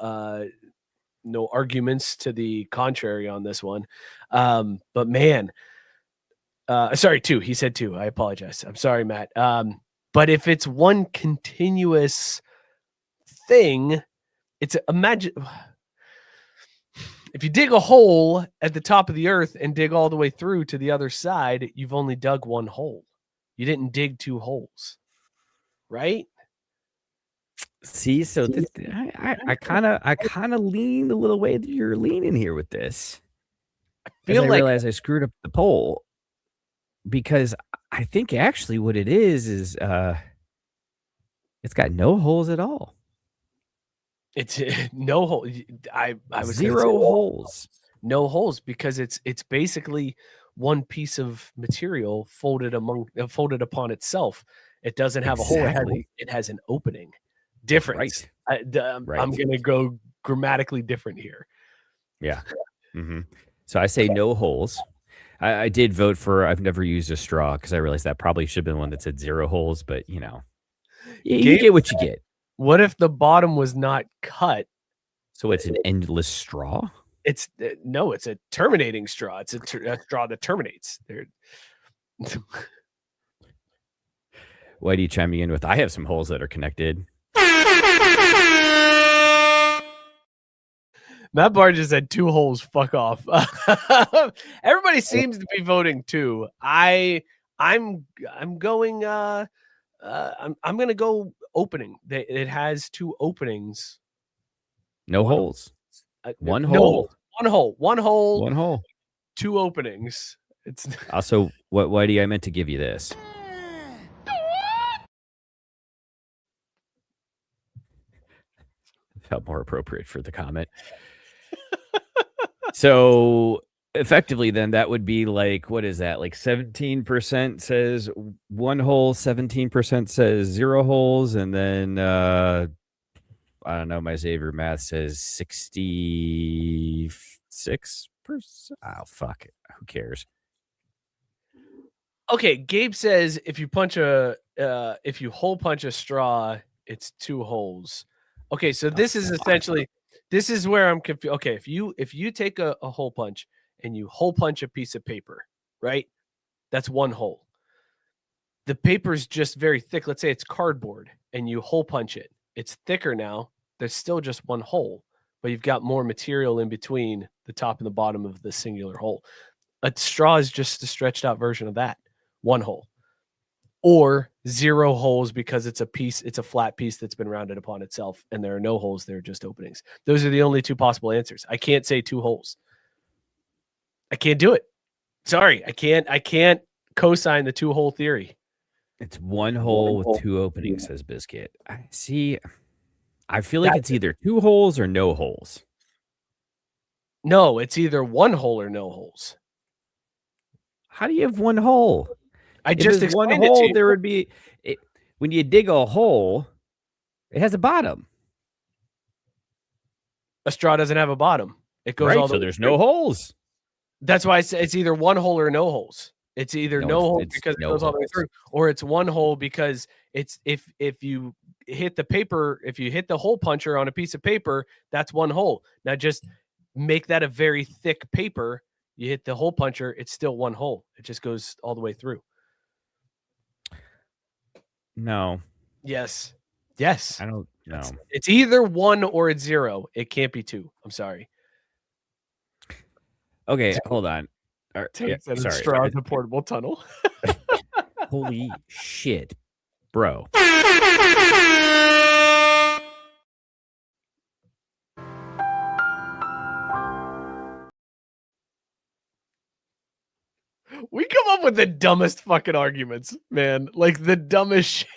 arguments to the contrary on this one. But man, sorry, two. He said two. I apologize. I'm sorry, Matt. But if it's one continuous thing, it's imagine. If you dig a hole at the top of the earth and dig all the way through to the other side, you've only dug one hole. You didn't dig two holes, right? See, so this, I kind of lean a little way that you're leaning here with this. I realize I screwed up the poll because I think actually what it is it's got no holes at all. It's no hole. I was zero holes. No holes because it's basically one piece of material folded upon itself. It doesn't have a hole. It has an opening. Different. Right. I'm going to go grammatically different here. Yeah. Mm-hmm. So I say no holes. I did vote for I've never used a straw because I realized that probably should have been one that said zero holes, but you get what you get. What if the bottom was not cut? So it's an endless straw? It's it's a terminating straw. It's a straw that terminates. Why do you chime me in with, I have some holes that are connected? Matt Barr just had two holes. Fuck off. Everybody seems to be voting two. I'm going. I'm going to go opening. It has two openings. No holes. One hole. No. One hole. 2 openings. It's also why do I meant to give you this? Felt more appropriate for the comment. So effectively, then that would be like, what is that? Like 17% says one hole, 17% says 0 holes, and then I don't know. My Sabre math says 66%. Oh fuck it. Who cares? Okay, Gabe says if you hole punch a straw, it's 2 holes. Okay, so this is essentially where I'm confused. Okay, if you take a hole punch and you hole punch a piece of paper, right? That's 1 hole. The paper's just very thick. Let's say it's cardboard and you hole punch it. It's thicker now. There's still just 1 hole, but you've got more material in between the top and the bottom of the singular hole. A straw is just a stretched out version of that. 1 hole. Or 0 holes because it's a flat piece that's been rounded upon itself and there are no holes, there are just openings. Those are the only 2 possible answers. I can't say 2 holes. I can't do it. Sorry, I can't co-sign the 2 hole theory. It's 1 hole with 2 openings, says Biscuit. I feel like it's either 2 holes or no holes. No, it's either 1 hole or no holes. How do you have 1 hole? I just explained 1 it hole. to you. There would be when you dig a hole, it has a bottom. A straw doesn't have a bottom. It goes all the so way there's through. no holes. That's why I say it's either 1 hole or no holes. It's either no hole because it goes all the way through, or it's 1 hole because it's if you hit the paper, if you hit the hole puncher on a piece of paper, that's 1 hole. Now just make that a very thick paper, you hit the hole puncher, it's still one hole. It just goes all the way through. No. Yes. I don't know. It's either 1 or it's 0. It can't be 2. I'm sorry. Okay, hold on. Sorry. Sorry. The portable tunnel. Holy shit, bro. We come up with the dumbest fucking arguments, man. Like the dumbest shit.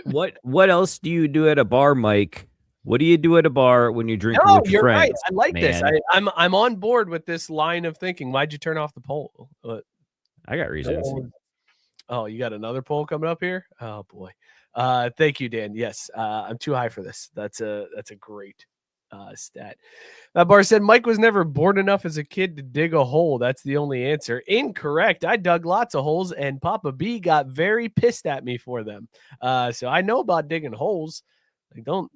What else do you do at a bar, Mike? What do you do at a bar when you're drinking with your you're friends? right. I like this. man? I'm on board with this line of thinking. Why'd you turn off the poll? I got reasons. Oh, you got another poll coming up here? Oh boy. Thank you, Dan. Yes, I'm too high for this. That's a great stat. Bar said Mike was never bored enough as a kid to dig a hole. That's the only answer. Incorrect. I dug lots of holes, and Papa B got very pissed at me for them. So I know about digging holes. Like, don't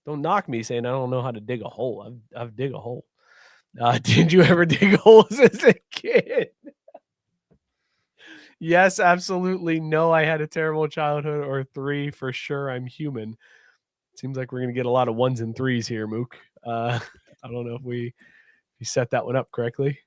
knock me saying I don't know how to dig a hole. I've dig a hole. Did you ever dig holes as a kid? Yes, absolutely. No, I had a terrible childhood, or 3 for sure. I'm human. Seems like we're going to get a lot of 1s and 3s here, Mook. I don't know if you set that one up correctly.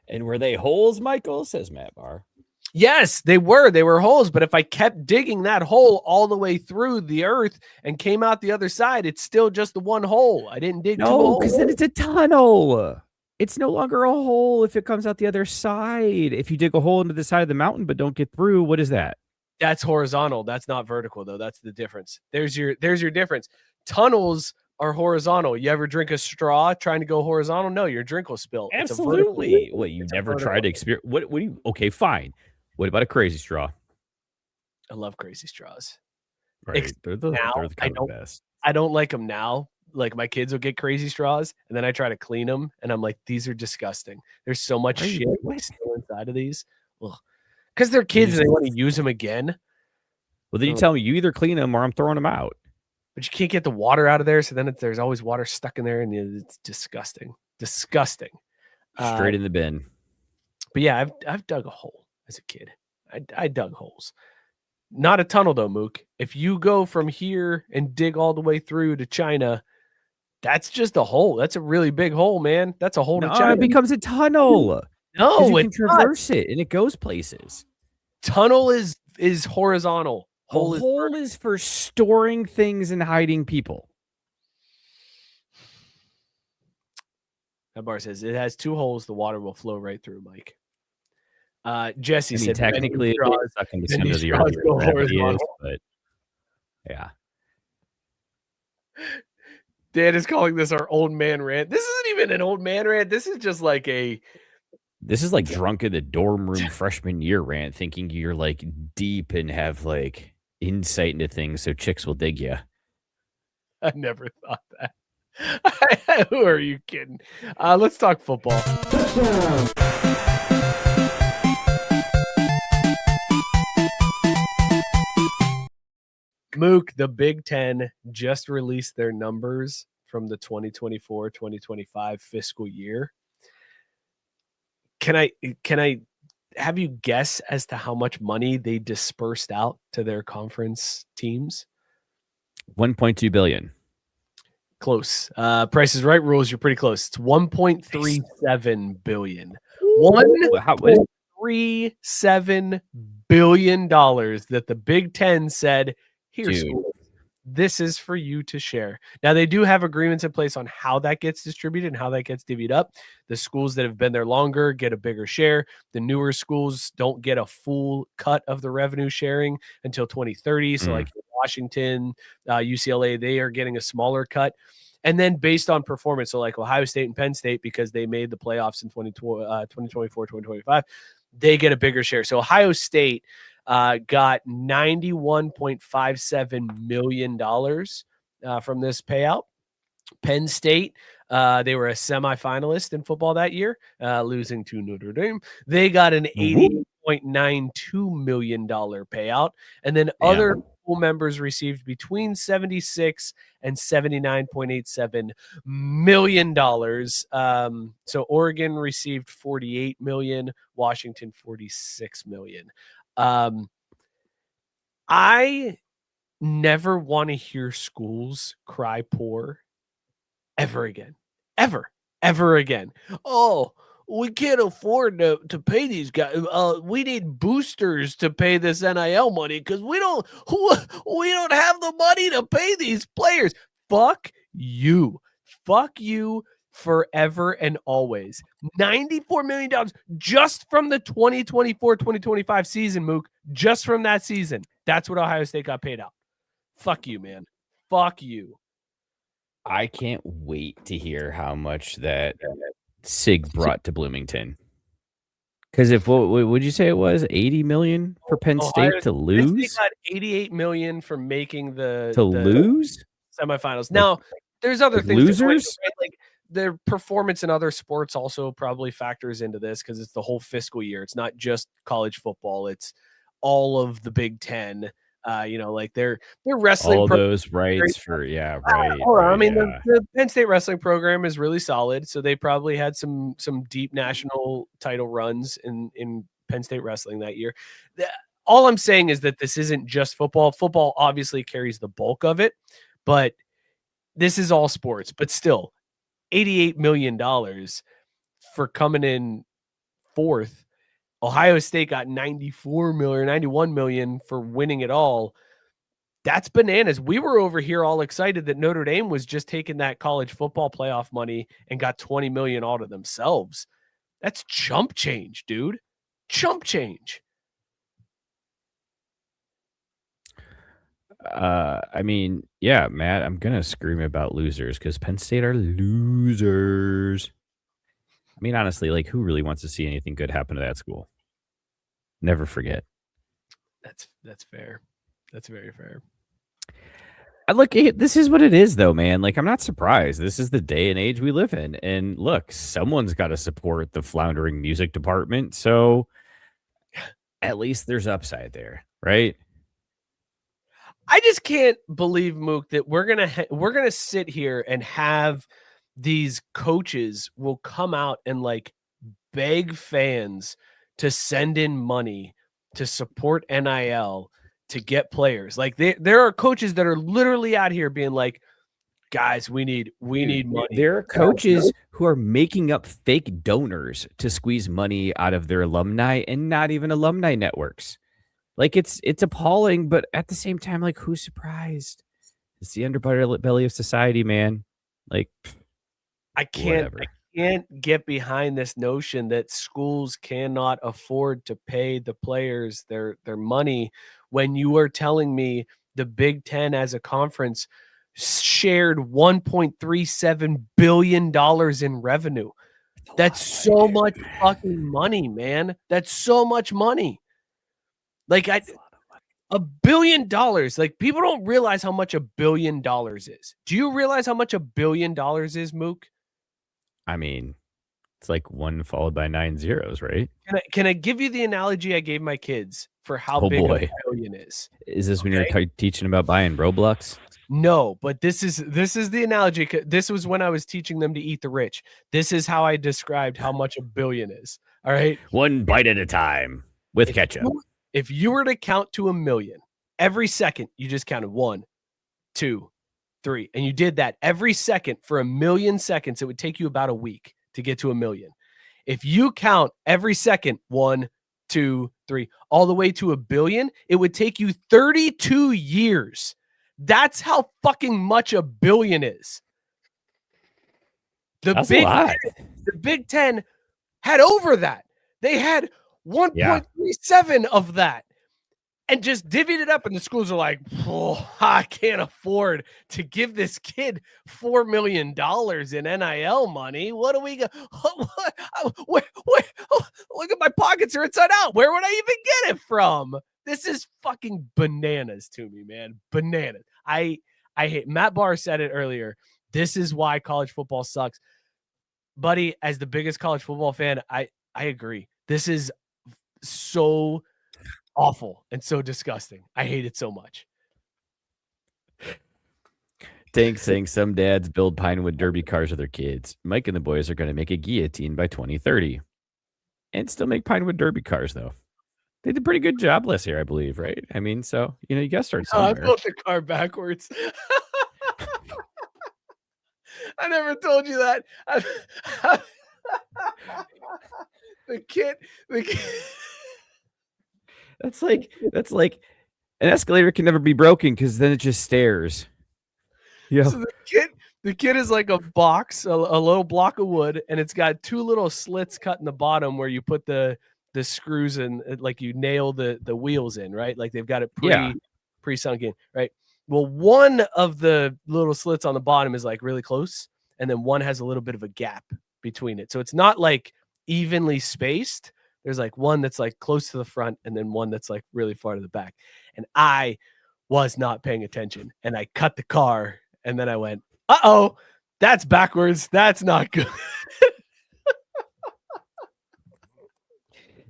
And were they holes, Michael? Says Matt Barr. Yes, they were. They were holes. But if I kept digging that hole all the way through the earth and came out the other side, it's still just the one hole. I didn't dig two holes. Because then it's a tunnel. It's no longer a hole if it comes out the other side. If you dig a hole into the side of the mountain but don't get through, what is that? That's horizontal. That's not vertical, though. That's the difference. There's your difference. Tunnels are horizontal. You ever drink a straw trying to go horizontal? No, your drink will spill. Absolutely. What, you never tried to experience? What do you? Okay, fine. What about a crazy straw? I love crazy straws. Right. They're the kind of best. I don't like them now. Like, my kids will get crazy straws, and then I try to clean them, and I'm like, these are disgusting. There's so much shit still inside of these. Because they're kids and they want to use them again. Well, then you tell me you either clean them or I'm throwing them out. But you can't get the water out of there, so then there's always water stuck in there, and it's disgusting. Disgusting. Straight in the bin. But yeah, I've dug a hole as a kid. I dug holes. Not a tunnel, though, Mook. If you go from here and dig all the way through to China, that's just a hole. That's a really big hole, man. That's a hole to China. It becomes a tunnel. No, you can traverse it, and it goes places. Tunnel is horizontal. Hole is for storing things and hiding people. That bar says it has 2 holes. The water will flow right through, Mike. Jesse said technically it's stuck in the center of the earth, but yeah. Dan is calling this our old man rant. This isn't even an old man rant. This is just like this is like drunk in the dorm room freshman year rant, thinking you're like deep and have like insight into things, so chicks will dig you. I never thought that. Who are you kidding? Let's talk football. Mook, the Big Ten just released their numbers from the 2024-2025 fiscal year. Can I have you guess as to how much money they dispersed out to their conference teams? 1.2 billion. Close. Price is Right rules, you're pretty close. It's 1.37 billion. $1.37 billion that the Big Ten said, here's this is for you to share. Now, they do have agreements in place on how that gets distributed and how that gets divvied up. The schools that have been there longer get a bigger share. The newer schools don't get a full cut of the revenue sharing until 2030. So like Washington, UCLA, they are getting a smaller cut. And then based on performance, so like Ohio State and Penn State, because they made the playoffs in 2024, 2025, they get a bigger share. So Ohio State got $91.57 million from this payout. Penn State, they were a semifinalist in football that year, losing to Notre Dame. They got an $88.92 million payout. And then other school members received between $76 and $79.87 million. So Oregon received $48 million, Washington $46 million. I never want to hear schools cry poor ever again. Ever again. Oh, we can't afford to pay these guys. We need boosters to pay this NIL money because we don't have the money to pay these players. Fuck you forever and always. $94 million just from the 2024-2025 season, Mook. Just from that season. That's what Ohio State got paid out. Fuck you, man. Fuck you. I can't wait to hear how much that SIG brought to Bloomington. Because if what would you say it was 80 million for Penn State to lose? Penn State got 88 million for making the lose semifinals. Now, there's other things. Losers, right? Like their performance in other sports also probably factors into this because it's the whole fiscal year. It's not just college football. It's all of the Big Ten. Like their wrestling, all those rights for right. I mean, the Penn State wrestling program is really solid, so they probably had some deep national title runs in Penn State wrestling that year. All I'm saying is that this isn't just football. Football obviously carries the bulk of it, but this is all sports. But still, $88 million for coming in fourth. Ohio State got 94 million, 91 million for winning it all. That's bananas. We were over here all excited that Notre Dame was just taking that college football playoff money and got 20 million all to themselves. That's chump change, dude. Chump change. I mean, yeah, Matt, I'm going to scream about losers because Penn State are losers. I mean, honestly, like, who really wants to see anything good happen to that school? Never forget. That's fair. That's very fair. Look, this is what it is, though, man. Like, I'm not surprised. This is the day and age we live in. And look, someone's got to support the floundering music department. So at least there's upside there, right? I just can't believe, Mook, that we're gonna sit here and have these coaches will come out and like beg fans to send in money to support NIL to get players. Like there are coaches that are literally out here being like, guys, we need money. There are coaches who are making up fake donors to squeeze money out of their alumni and not even alumni networks. Like it's appalling, but at the same time, like, who's surprised? It's the underbelly of society, man. Like, I can't get behind this notion that schools cannot afford to pay the players their money when you are telling me the Big Ten as a conference shared $1.37 billion in revenue. That's so much fucking money, man. That's so much money. Like $1 billion. Like, people don't realize how much $1 billion is. Do you realize how much $1 billion is, Mook? I mean, it's like 1 followed by 9 zeros, right? Can I give you the analogy I gave my kids for how big $1 billion is? Is this when you're teaching about buying Roblox? No, but this is the analogy. This was when I was teaching them to eat the rich. This is how I described how much $1 billion is. All right. 1 bite at a time with ketchup. If you were to count to 1 million every second, you just counted 1, 2, 3, and you did that every second for 1 million seconds, it would take you about a week to get to 1 million. If you count every second 1, 2, 3, all the way to 1 billion, it would take you 32 years. That's how fucking much $1 billion is. The Big Ten had over that. They had 1.37 of that and just divvied it up, and the schools are like, oh, I can't afford to give this kid $4 million in NIL money. What do we go? Look at my pockets are inside out. Where would I even get it from? This is fucking bananas to me, man. Bananas. I hate. Matt Barr said it earlier. This is why college football sucks. Buddy, as the biggest college football fan, I agree. This is so awful and so disgusting. I hate it so much. Tank saying some dads build Pinewood Derby cars with their kids. Mike and the boys are going to make a guillotine by 2030. And still make Pinewood Derby cars, though. They did a pretty good job last year, I believe, right? I mean, so, you got to start I somewhere. built the car backwards. I never told you that. The kit. That's like an escalator can never be broken because then it just stares. Yeah. So the kit is like a box, a little block of wood, and it's got two little slits cut in the bottom where you put the screws in, like you nail the wheels in, right? Like they've got it pre-sunk in, right? Well, one of the little slits on the bottom is like really close, and then one has a little bit of a gap between it. So it's not like evenly spaced. There's like one that's like close to the front and then one that's like really far to the back. And I was not paying attention, and I cut the car, and then I went, uh-oh, that's backwards. That's not good.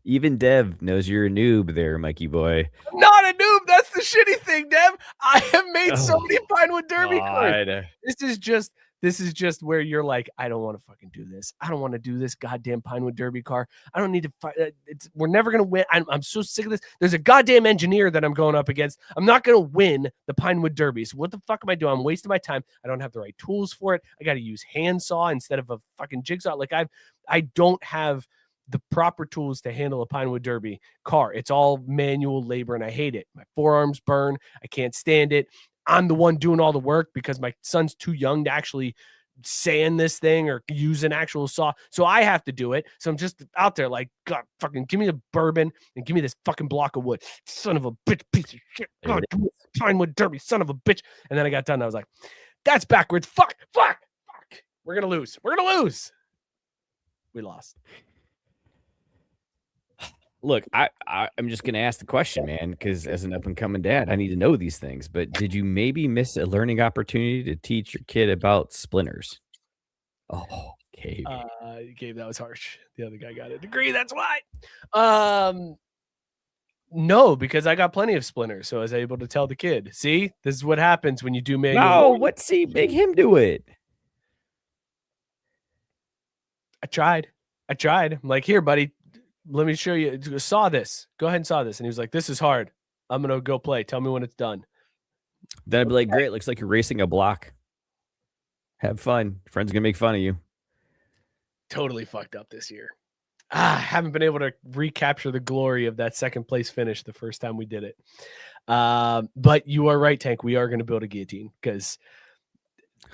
Even Dev knows you're a noob there, Mikey boy. I'm not a noob. That's the shitty thing, Dev. I have made so many Pinewood Derby cars. This is just where you're like, I don't want to fucking do this. I don't want to do this goddamn Pinewood Derby car. I don't need to fight. We're never going to win. I'm so sick of this. There's a goddamn engineer that I'm going up against. I'm not going to win the Pinewood Derby. So what the fuck am I doing? I'm wasting my time. I don't have the right tools for it. I got to use handsaw instead of a fucking jigsaw. Like I don't have the proper tools to handle a Pinewood Derby car. It's all manual labor, and I hate it. My forearms burn. I can't stand it. I'm the one doing all the work because my son's too young to actually sand this thing or use an actual saw. So I have to do it. So I'm just out there like, God, fucking give me the bourbon and give me this fucking block of wood. Son of a bitch, piece of shit. God, Pinewood Derby, son of a bitch. And then I got done. I was like, that's backwards. Fuck. We're going to lose. We lost. Look, I'm just going to ask the question, man, because as an up-and-coming dad, I need to know these things. But did you maybe miss a learning opportunity to teach your kid about splinters? Oh, Gabe. Gabe, that was harsh. The other guy got a degree. That's why. No, because I got plenty of splinters, so I was able to tell the kid, see, this is what happens when you do manual. No, make him do it. I tried. I'm like, here, buddy. Let me show you. Saw this. Go ahead and saw this. And he was like, this is hard. I'm going to go play. Tell me when it's done. Then I'd be like, great. Looks like you're racing a block. Have fun. Friend's going to make fun of you. Totally fucked up this year. Haven't been able to recapture the glory of that second place finish the first time we did it. But you are right, Tank. We are going to build a guillotine because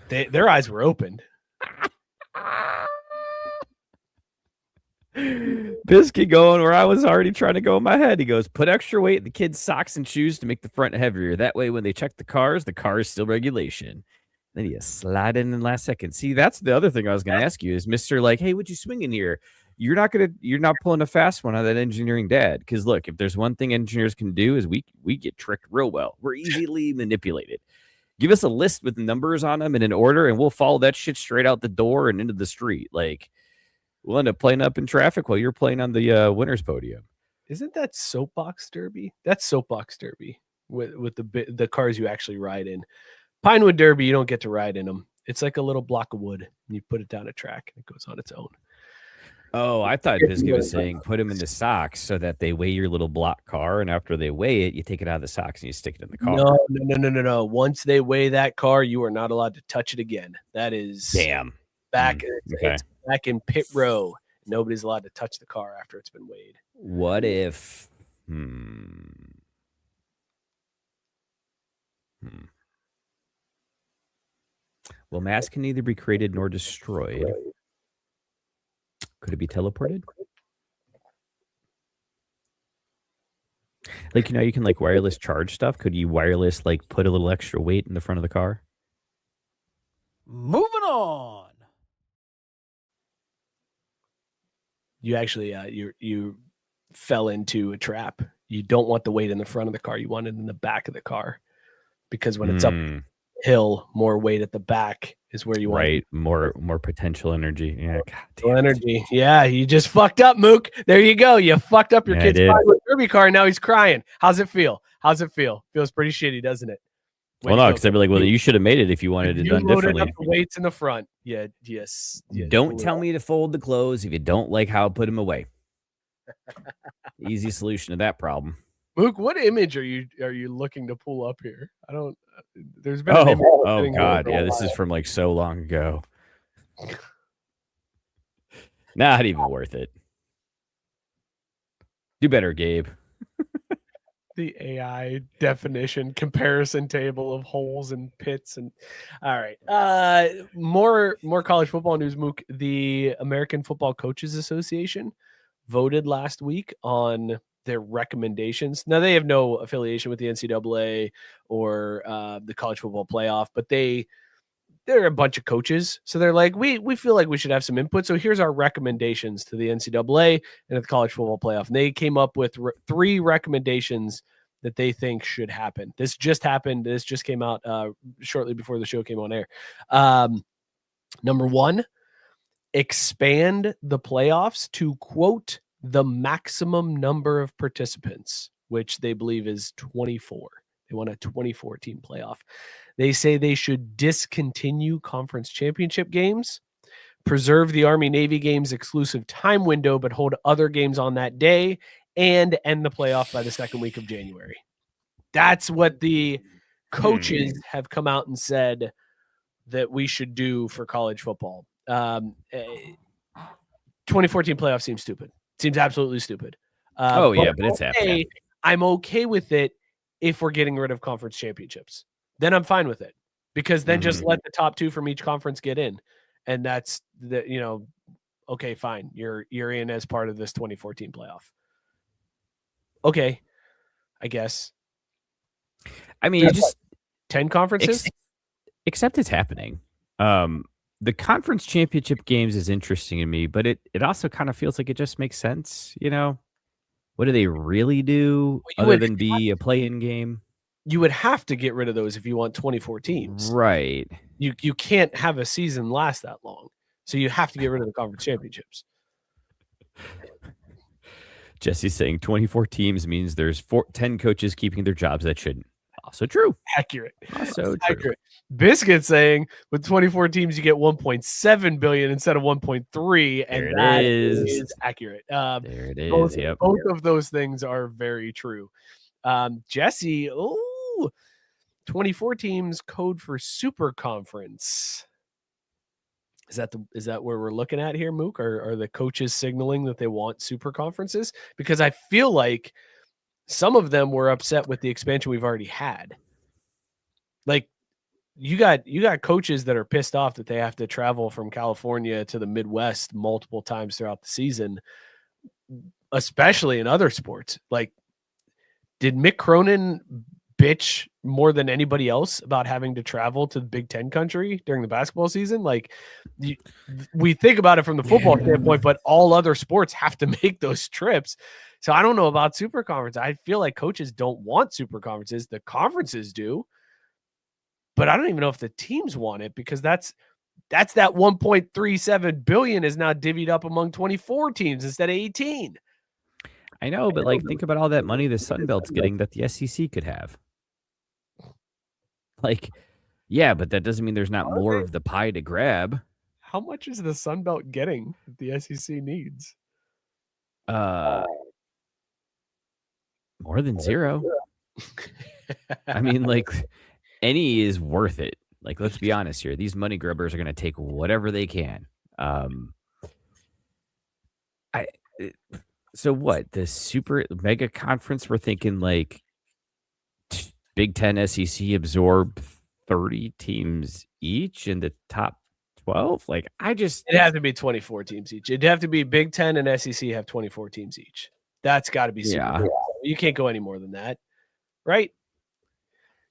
their eyes were opened. Biscuit going where I was already trying to go in my head. He goes, put extra weight in the kids' socks and shoes to make the front heavier. That way, when they check the car is still regulation. Then you slide in last second. See, that's the other thing I was going to ask you is Mr. Like, hey, what'd you swing in here? You're not pulling a fast one on that engineering dad. Because look, if there's one thing engineers can do is we get tricked real well. We're easily manipulated. Give us a list with numbers on them and an order, and we'll follow that shit straight out the door and into the street. Like, we'll end up playing up in traffic while you're playing on the winner's podium. Isn't that Soapbox Derby? That's Soapbox Derby with the cars you actually ride in. Pinewood Derby, you don't get to ride in them. It's like a little block of wood. And you put it down a track, and it goes on its own. Oh, I thought Biscuit was saying put them in the socks so that they weigh your little block car, and after they weigh it, you take it out of the socks and you stick it in the car. No. Once they weigh that car, you are not allowed to touch it again. That is back. It's back in pit row. Nobody's allowed to touch the car after it's been weighed. What if? Well, mass can neither be created nor destroyed. Could it be teleported? Like, you can like wireless charge stuff. Could you wireless like put a little extra weight in the front of the car? Moving on. You actually you fell into a trap. You don't want the weight in the front of the car. You want it in the back of the car, because when it's uphill, more weight at the back is where you want. Right, more potential energy. Yeah, energy. Yeah, you just fucked up, Mook. There you go. You fucked up your kid's Pinewood Derby car, and now he's crying. How's it feel? Feels pretty shitty, doesn't it? Well, no, because I'd be like, well, you should have made it if you wanted it You done loaded differently. up the weights in the front. Yeah, yes. Don't tell me to fold the clothes if you don't like how I put them away. Easy solution to that problem. Luke, what image are you looking to pull up here? I don't. There's been an image oh God, yeah, this is from like so long ago. Not even worth it. Do better, Gabe. The AI definition comparison table of holes and pits and all right. More college football news, Mook. The American Football Coaches Association voted last week on their recommendations. Now they have no affiliation with the NCAA or the college football playoff, but they're a bunch of coaches. So they're like, we feel like we should have some input. So here's our recommendations to the NCAA and the college football playoff. And they came up with 3 recommendations that they think should happen. This just happened. This just came out shortly before the show came on air. Number 1, expand the playoffs to, quote, the maximum number of participants, which they believe is 24. They want a 24-team playoff. They say they should discontinue conference championship games, preserve the Army-Navy games exclusive time window, but hold other games on that day, and end the playoff by the second week of January. That's what the coaches have come out and said that we should do for college football. 2014 playoff seems stupid. Seems absolutely stupid. But it's happening. I'm okay with it if we're getting rid of conference championships. Then I'm fine with it, because then just let the top 2 from each conference get in, and that's okay, fine. You're in as part of this 2014 playoff. Okay, I guess. I mean, just 10 conferences, except it's happening. The conference championship games is interesting to me, but it also kind of feels like it just makes sense. What do they really do other than be a play-in game? You would have to get rid of those if you want 24 teams. Right. You can't have a season last that long. So you have to get rid of the conference championships. Jesse's saying 24 teams means there's 10 coaches keeping their jobs. That shouldn't. Also true. Accurate. Also true. Accurate. Biscuit saying with 24 teams, you get 1.7 billion instead of 1.3. And that is accurate. There it is. Both of those things are very true. Jesse, 24 teams code for super conference. Is that where we're looking at here, Mook? Are the coaches signaling that they want super conferences? Because I feel like some of them were upset with the expansion we've already had. Like you got coaches that are pissed off that they have to travel from California to the Midwest multiple times throughout the season, especially in other sports. Like, did Mick Cronin bitch more than anybody else about having to travel to the Big Ten country during the basketball season? Like, we think about it from the football standpoint, but all other sports have to make those trips. So I don't know about super conference. I feel like coaches don't want super conferences. The conferences do, but I don't even know if the teams want it, because that's that 1.37 billion is now divvied up among 24 teams instead of 18. I know, but like, think about all that money the Sun Belt's getting that the SEC could have. Like, yeah, but that doesn't mean there's not more of the pie to grab. How much is the Sun Belt getting that the SEC needs? More than zero. I mean, like, any is worth it. Like, let's be honest here. These money grubbers are going to take whatever they can. So what? The super mega conference, we're thinking like Big Ten, SEC absorb 30 teams each in the top 12. Like, it'd have to be 24 teams each. It'd have to be Big Ten and SEC have 24 teams each. That's got to be super cool. You can't go any more than that, right?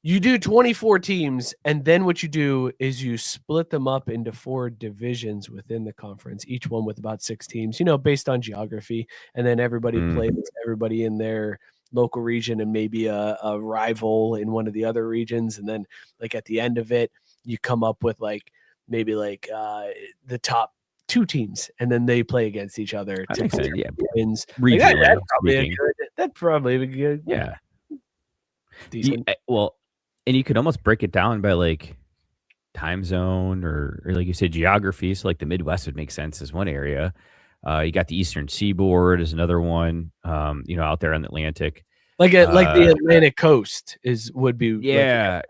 You do 24 teams, and then what you do is you split them up into 4 divisions within the conference, each one with about 6 teams, based on geography. And then everybody plays everybody in their local region and maybe a rival in one of the other regions. And then, like, at the end of it, you come up with maybe the top 2 teams, and then they play against each other to wins. That'd probably be good. Yeah. Decent. Well, And you could almost break it down by like time zone or like you said, geography. So like the Midwest would make sense as one area. You got the Eastern Seaboard is another one. Out there on the Atlantic. Like the Atlantic coast would be. Yeah.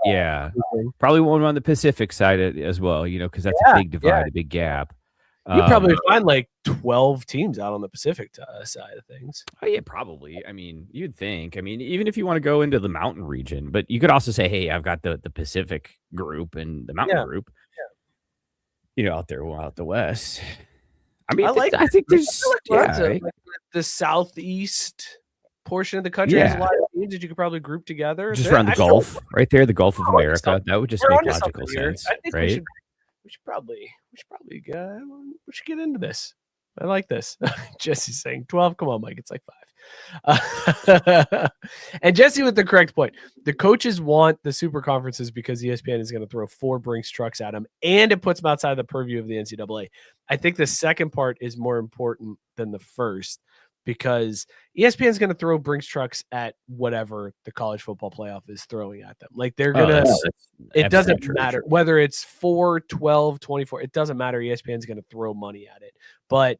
Probably one on the Pacific side as well, because that's a big divide, a big gap. You probably find like 12 teams out on the Pacific side of things. Oh, yeah, probably. I mean, you'd think. I mean, even if you want to go into the mountain region, but you could also say, hey, I've got the Pacific group and the mountain group, out there out the west. I mean, I think there's the southeast portion of the country has a lot of teams that you could probably group together. Just around the Gulf, right there, the Gulf of America. That would just make logical sense, right? We should probably get into this. I like this. Jesse's saying 12. Come on, Mike. It's like 5. And Jesse with the correct point. The coaches want the super conferences because ESPN is going to throw 4 Brinks trucks at them, and it puts them outside the purview of the NCAA. I think the second part is more important than the first because ESPN is going to throw Brinks trucks at whatever the college football playoff is throwing at them. Like they're going to it doesn't matter whether it's 4, 12, 24. It doesn't matter. ESPN is going to throw money at it. But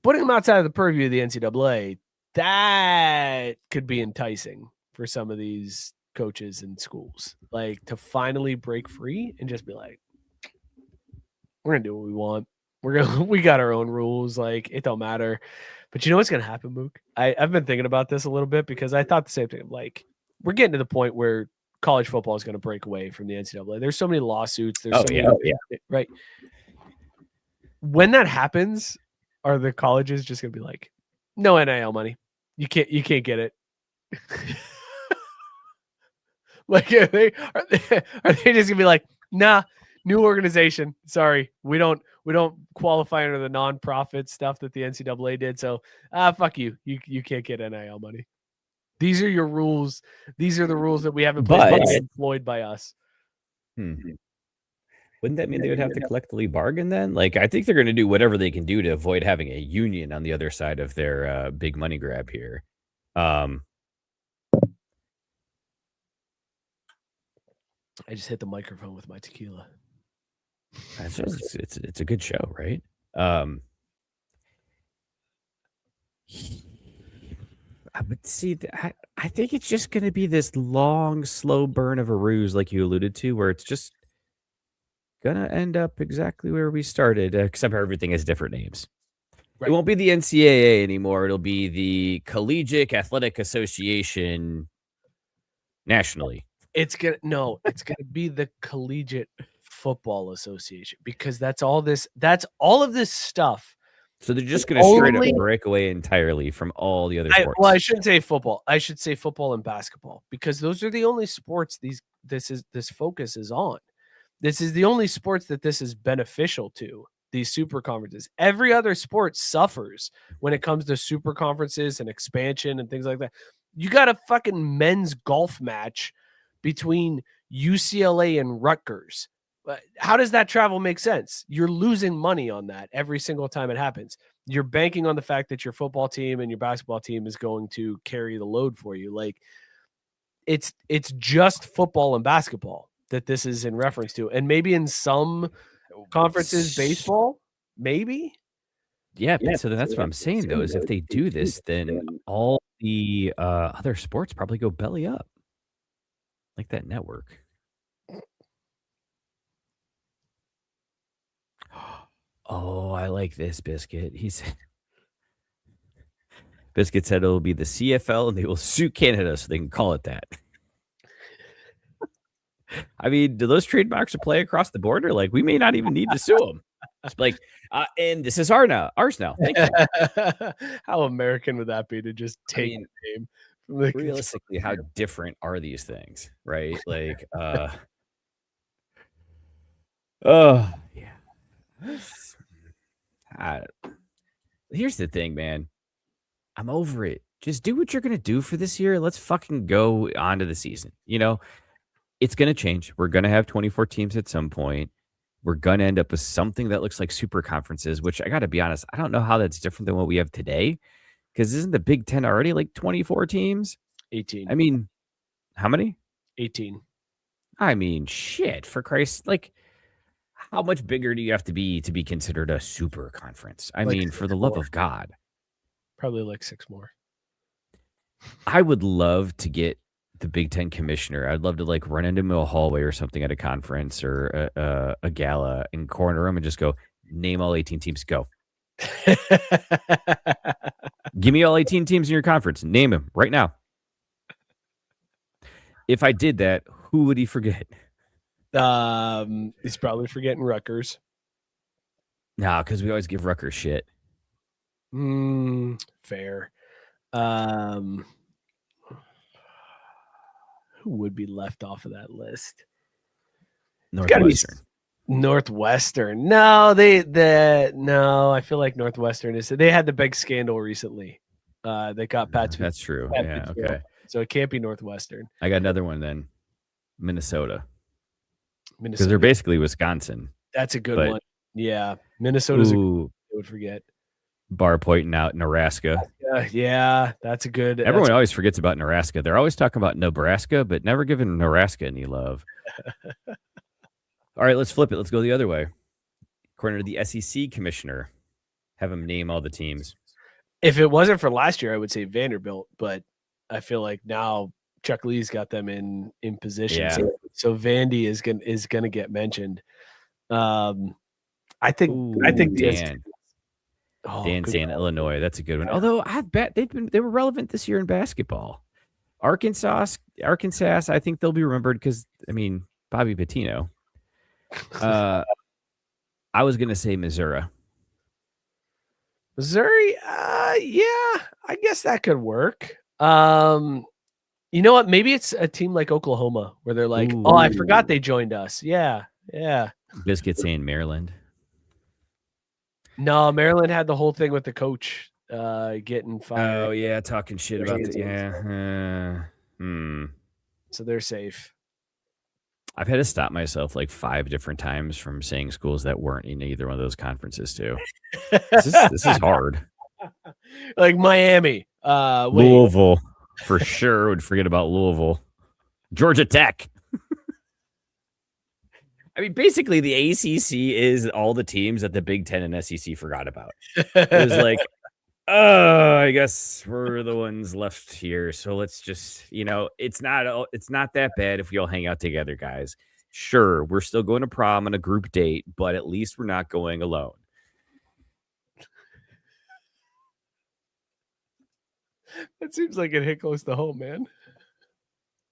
putting them outside of the purview of the NCAA, that could be enticing for some of these coaches and schools. Like to finally break free and just be like, we're going to do what we want. We got our own rules. Like it don't matter. But you know what's going to happen, Mook? I've been thinking about this a little bit because I thought the same thing. Like we're getting to the point where college football is going to break away from the NCAA. There's so many lawsuits. Right. When that happens, are the colleges just going to be like, no NIL money? You can't get it. Like are they just going to be like, nah, new organization. Sorry, we don't qualify under the nonprofit stuff that the NCAA did. So fuck you. You can't get NIL money. These are your rules. These are the rules that we have in place employed by us. Wouldn't that mean they would have to collectively bargain then? Like, I think they're going to do whatever they can do to avoid having a union on the other side of their big money grab here. I just hit the microphone with my tequila. It's a good show, right? I would see that. I think it's just going to be this long, slow burn of a ruse, like you alluded to, where it's just gonna end up exactly where we started, except for everything has different names. Right. It won't be the NCAA anymore. It'll be the Collegiate Athletic Association nationally. It's gonna be the Collegiate Football Association because that's all of this stuff. So they're just going to straight up break away entirely from all the other sports. I shouldn't say football. I should say football and basketball because those are the only sports this focus is on. This is the only sports that this is beneficial to, these super conferences. Every other sport suffers when it comes to super conferences and expansion and things like that. You got a fucking men's golf match between UCLA and Rutgers. How does that travel make sense? You're losing money on that every single time it happens. You're banking on the fact that your football team and your basketball team is going to carry the load for you. Like it's just football and basketball that this is in reference to. And maybe in some conferences, baseball, maybe. Yeah. So that's what I'm saying though, is if they do this, then all the other sports probably go belly up. Like that network. Oh, I like this, Biscuit. Biscuit said it'll be the CFL and they will sue Canada so they can call it that. I mean, do those trademarks apply across the border? Like, we may not even need to sue them. Just like, and this is ours now. Thank you. How American would that be to just take the name? Realistically, how different are these things, right? Like, yeah. Here's the thing, man. I'm over it. Just do what you're going to do for this year. Let's fucking go on to the season. You know, it's going to change. We're going to have 24 teams at some point. We're going to end up with something that looks like super conferences, which I got to be honest, I don't know how that's different than what we have today. Because isn't the Big Ten already like 24 teams? 18. I mean, how many? 18. I mean, shit, for Christ, like, how much bigger do you have to be considered a super conference? I Like mean, for the 6 love more. of God. Probably like 6 more. I would love to get the Big Ten commissioner. I'd love to like run into him in a hallway or something at a conference or a gala and corner him and just go, name all 18 teams. Go. Give me all 18 teams in your conference. Name them right now. If I did that, who would he forget? He's probably forgetting Rutgers. Nah, because we always give Rutgers shit. Fair. Who would be left off of that list? Northwestern. Northwestern. No, no. I feel like Northwestern is. They had the big scandal recently. They got Pat. That's true. Pat Yeah. Fitzgerald. Okay. So it can't be Northwestern. I got another one then. Minnesota. Because Minnesota. they're basically Wisconsin. That's a good one. Yeah. Minnesota's I would forget. Bar pointing out Nebraska. Yeah, that's a good. Everyone always forgets about Nebraska. They're always talking about Nebraska, but never giving Nebraska any love. All right, let's flip it. Let's go the other way. According to the SEC commissioner, have him name all the teams. If it wasn't for last year, I would say Vanderbilt, but I feel like now Chuck Lee's got them in position. Yeah. So Vandy is gonna get mentioned. I think Dan. Dan's saying Illinois. That's a good one. Although I bet they were relevant this year in basketball. Arkansas, I think they'll be remembered because Bobby Patino. I was gonna say Missouri. Yeah, I guess that could work. You know what? Maybe it's a team like Oklahoma where they're like, oh, I forgot they joined us. Yeah. Biscuit saying Maryland. No, Maryland had the whole thing with the coach getting fired. Oh yeah, talking shit about it. Yeah. So they're safe. I've had to stop myself like 5 different times from saying schools that weren't in either one of those conferences too. This is hard. Like Miami, Louisville for sure. Would forget about Louisville. Georgia Tech. Basically the ACC is all the teams that the Big Ten and SEC forgot about. It was like, I guess we're the ones left here. So let's just, it's not that bad if we all hang out together, guys. Sure, we're still going to prom on a group date, but at least we're not going alone. That seems like it hit close to home, man.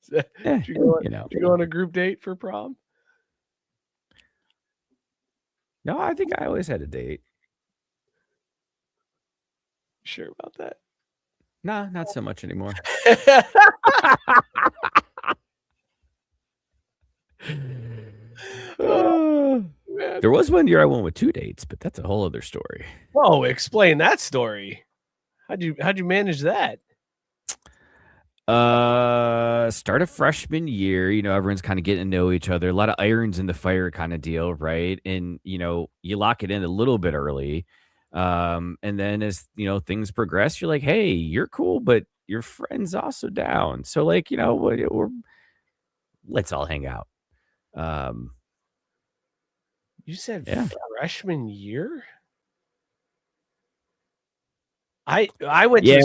Did you go on a group date for prom? No, I think I always had a date. Sure about that? Nah, not so much anymore. There was one year I went with 2 dates, but that's a whole other story. Oh, explain that story. How'd you manage that? Start of freshman year, everyone's kind of getting to know each other. A lot of irons in the fire kind of deal, right? And you lock it in a little bit early. And then as things progress, you're like, hey, you're cool, but your friend's also down. So like, let's all hang out. You said freshman year? I went to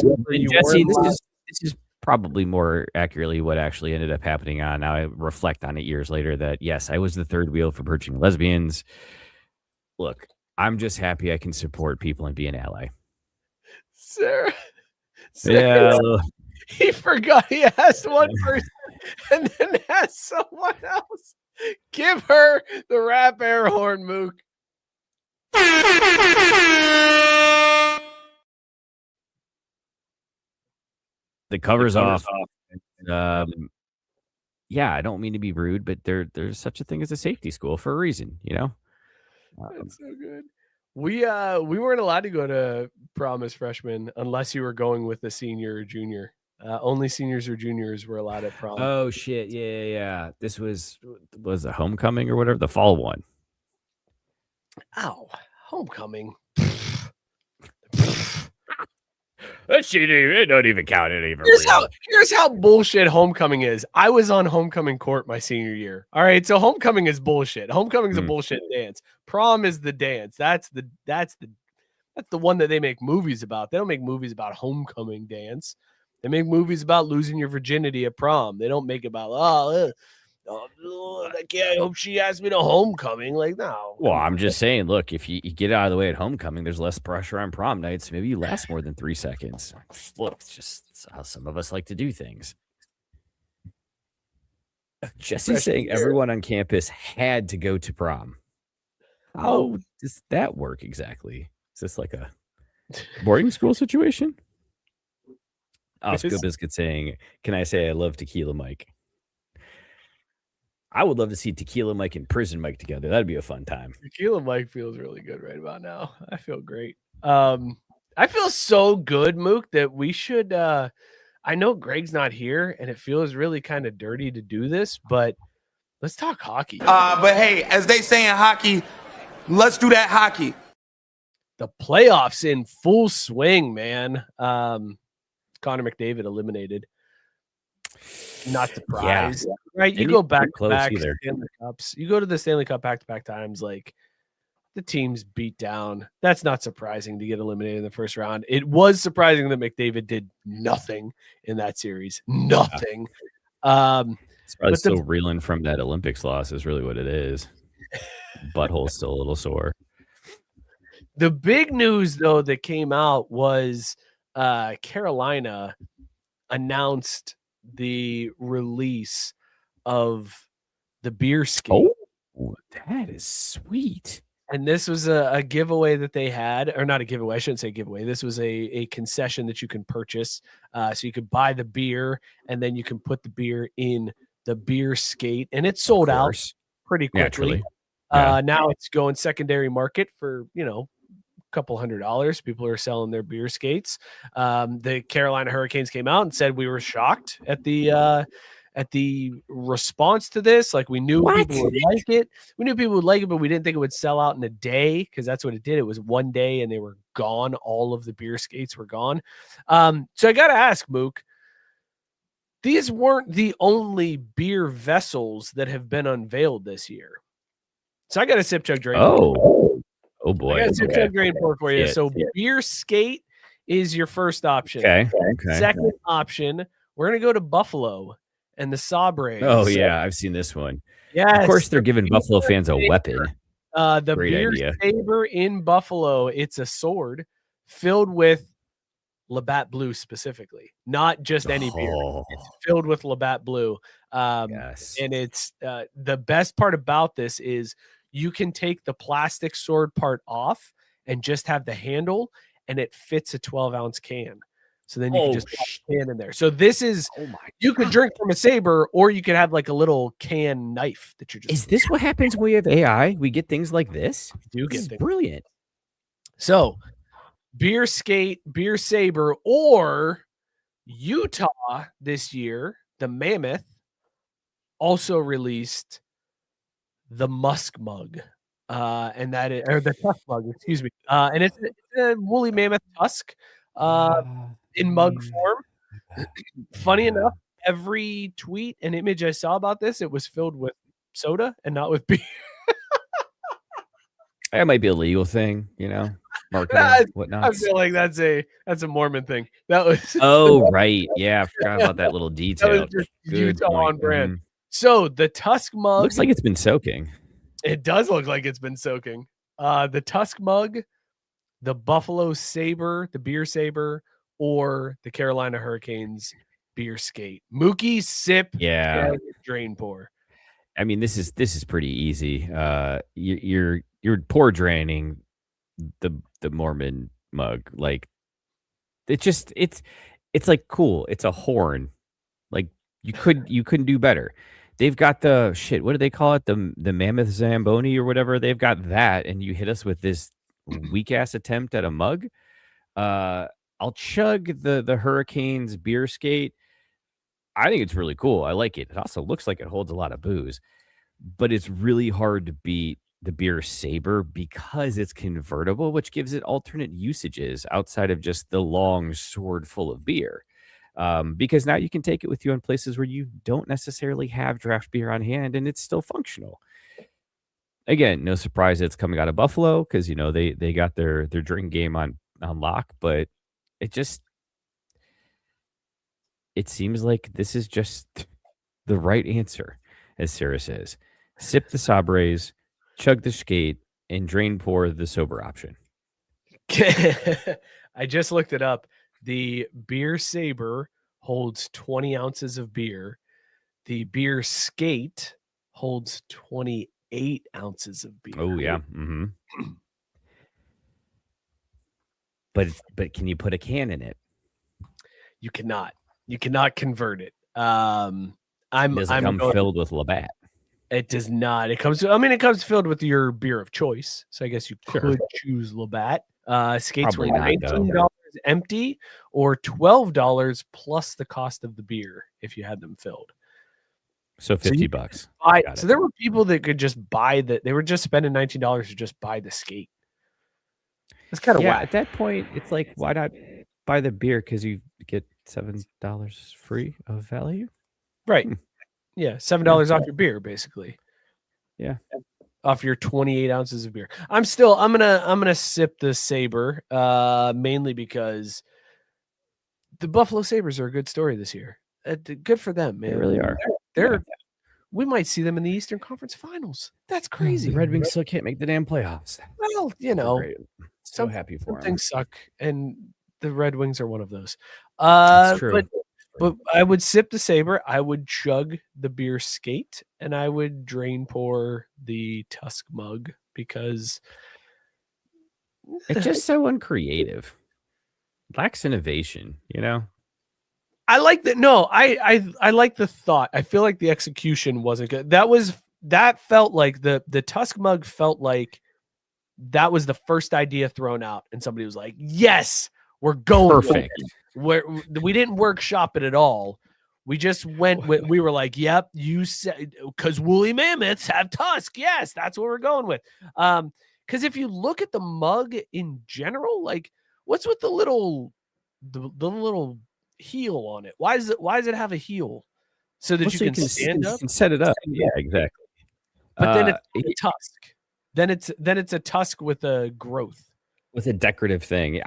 Jesse, this is probably more accurately what actually ended up happening on. Now I reflect on it years later that yes, I was the third wheel for purging lesbians. Look, I'm just happy I can support people and be an ally. Sarah, yeah. He forgot he asked one person and then asked someone else. Give her the rap air horn, Mook. The cover's off. Yeah, I don't mean to be rude, but there's such a thing as a safety school for a reason, That's so good. We weren't allowed to go to prom as freshmen unless you were going with a senior or junior. Only seniors or juniors were allowed at prom. Oh shit! Yeah. This was the homecoming or whatever, the fall one. Ow, homecoming. That shit, it don't even count. It even Here's how bullshit homecoming is. I was on homecoming court my senior year. All right, so homecoming is bullshit. Homecoming is a bullshit dance. Prom is the dance. That's the one that they make movies about. They don't make movies about homecoming dance. They make movies about losing your virginity at prom. They don't make about I hope she asked me to homecoming. Like, no. Well, I'm just saying, look, if you get out of the way at homecoming, there's less pressure on prom nights. Maybe you last more than 3 seconds. Look, it's how some of us like to do things. Jesse's saying everyone on campus had to go to prom. How does that work exactly? Is this like a boarding school situation? Oscar Biscuit saying, can I say I love Tequila Mike? I would love to see Tequila Mike and Prison Mike together. That'd be a fun time. Tequila Mike feels really good right about now. I feel great. I feel so good, Mook, that we should I know Greg's not here and it feels really kind of dirty to do this, but let's talk hockey. But hey, as they say in hockey, let's do that hockey. The playoffs in full swing, man. Connor McDavid eliminated. Not surprised, right? You go back to back Stanley Cups. You go to the Stanley Cup back-to-back times, like the team's beat down. That's not surprising to get eliminated in the first round. It was surprising that McDavid did nothing in that series. Nothing. It's probably still reeling from that Olympics loss is really what it is. Butthole's still a little sore. The big news, though, that came out was Carolina announced the release of the beer skate. Oh, that is sweet. And this was a giveaway that they had, or not a giveaway. I shouldn't say giveaway. This was a concession that you can purchase. So you could buy the beer and then you can put the beer in the beer skate, and it's sold out pretty quickly. Now it's going secondary market for, couple $100. People are selling their beer skates. The Carolina Hurricanes came out and said we were shocked at the response to this. Like, we knew people would like it. We knew people would like it, but we didn't think it would sell out in a day, because that's what it did. It was one day and they were gone. All of the beer skates were gone. So I got to ask, Mook, these weren't the only beer vessels that have been unveiled this year. So I got a Sip Chug Drainpour. Oh boy. I got Sip Chug Drainpour for you. So beer skate is your first option. Okay. Second option, we're going to go to Buffalo and the Sabre. Oh, yeah. I've seen this one. Yes. Of course, they're giving Buffalo fans a weapon. The Great beer idea. Sabre in Buffalo, it's a sword filled with Labatt Blue specifically, not just any beer. It's filled with Labatt Blue. Yes. And it's the best part about this is you can take the plastic sword part off and just have the handle, and it fits a 12-ounce can. So then you can just put a can in there. So this is, you could drink from a Sabre, or you could have like a little can knife that you're just. Is this what happens when we have AI? We get things like this? You This get is things. brilliant. So beer skate, beer Sabre, or Utah this year, the Mammoth also released the Musk mug. And that is, or the Tusk mug, excuse me. And it's a woolly mammoth tusk in mug form. Funny enough, every tweet and image I saw about this, it was filled with soda and not with beer. That might be a legal thing, marketing, whatnot. I feel like that's a Mormon thing. That was right. Yeah, I forgot about that little detail. That was just Utah on brand. So the Tusk mug Looks like it's been soaking. It does look like it's been soaking. The Tusk mug, the Buffalo Sabre, the beer Sabre, or the Carolina Hurricanes beer skate. Mookie, sip, drain pour. I mean, this is pretty easy. You're pour draining the Mormon mug. Like, it's like cool. It's a horn. Like, you couldn't do better. They've got the shit. What do they call it? The Mammoth Zamboni or whatever. They've got that, and you hit us with this weak ass attempt at a mug. I'll chug the Hurricanes beer skate. I think it's really cool. I like it. It also looks like it holds a lot of booze, but it's really hard to beat the beer Sabre because it's convertible, which gives it alternate usages outside of just the long sword full of beer. Because now you can take it with you in places where you don't necessarily have draft beer on hand and it's still functional. Again, no surprise it's coming out of Buffalo because, they got their drink game on lock, but it seems like this is just the right answer, as Sarah says. Sip the Sabres, chug the skate, and Drainpour the sober option. I just looked it up. The beer Sabre holds 20 ounces of beer. The beer skate holds 28 ounces of beer. Oh, yeah. Mm-hmm. But can you put a can in it? You cannot. You cannot convert it. Does it come filled with Labatt? It does not. It comes filled with your beer of choice. So I guess you could choose Labatt. Skates were $19 empty or $12 plus the cost of the beer if you had them filled. So $50. So there were people that could just buy they were just spending $19 to just buy the skate. It's kind of whack. At that point, it's like, why not buy the beer because you get $7 free of value? Right. Yeah, $7 off your beer, basically. Yeah. Off your 28 ounces of beer. I'm gonna sip the Sabre, mainly because the Buffalo Sabres are a good story this year. Good for them, man. They really are. We might see them in the Eastern Conference Finals. That's crazy. The Red Wings still can't make the damn playoffs. Well, So happy for them. Things suck, and the Red Wings are one of those. That's true. But I would sip the Sabre, I would chug the beer skate, and I would Drainpour the Tusk mug because it's just so uncreative. Lacks innovation, I like that. No, I like the thought. I feel like the execution wasn't good. That felt like the Tusk mug felt like that was the first idea thrown out, and somebody was like, "Yes, we're going perfect." We didn't workshop it at all. We just went with, we were like, yep, you said, because woolly mammoths have Tusk. Yes, that's what we're going with. Because if you look at the mug in general, like, what's with the little heel on it? Why does it have a heel? So that you can stand up? You can set it up. Yeah, exactly. But then it's a Tusk. Then it's a Tusk with a growth. With a decorative thing.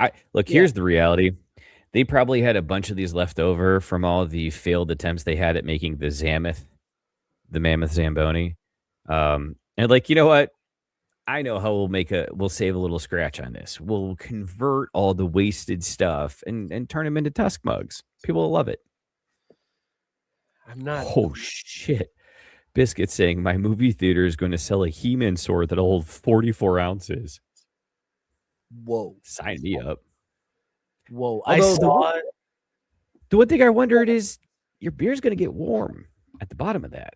Here's the reality. They probably had a bunch of these left over from all the failed attempts they had at making the Mammoth Zamboni. And you know what? I know how we'll save a little scratch on this. We'll convert all the wasted stuff and turn them into Tusk mugs. People will love it. I'm not. Oh, shit. Biscuit saying my movie theater is going to sell a He-Man sword that'll hold 44 ounces. Whoa. Sign me up. Whoa. I saw it. The one thing I wondered is your beer's going to get warm at the bottom of that.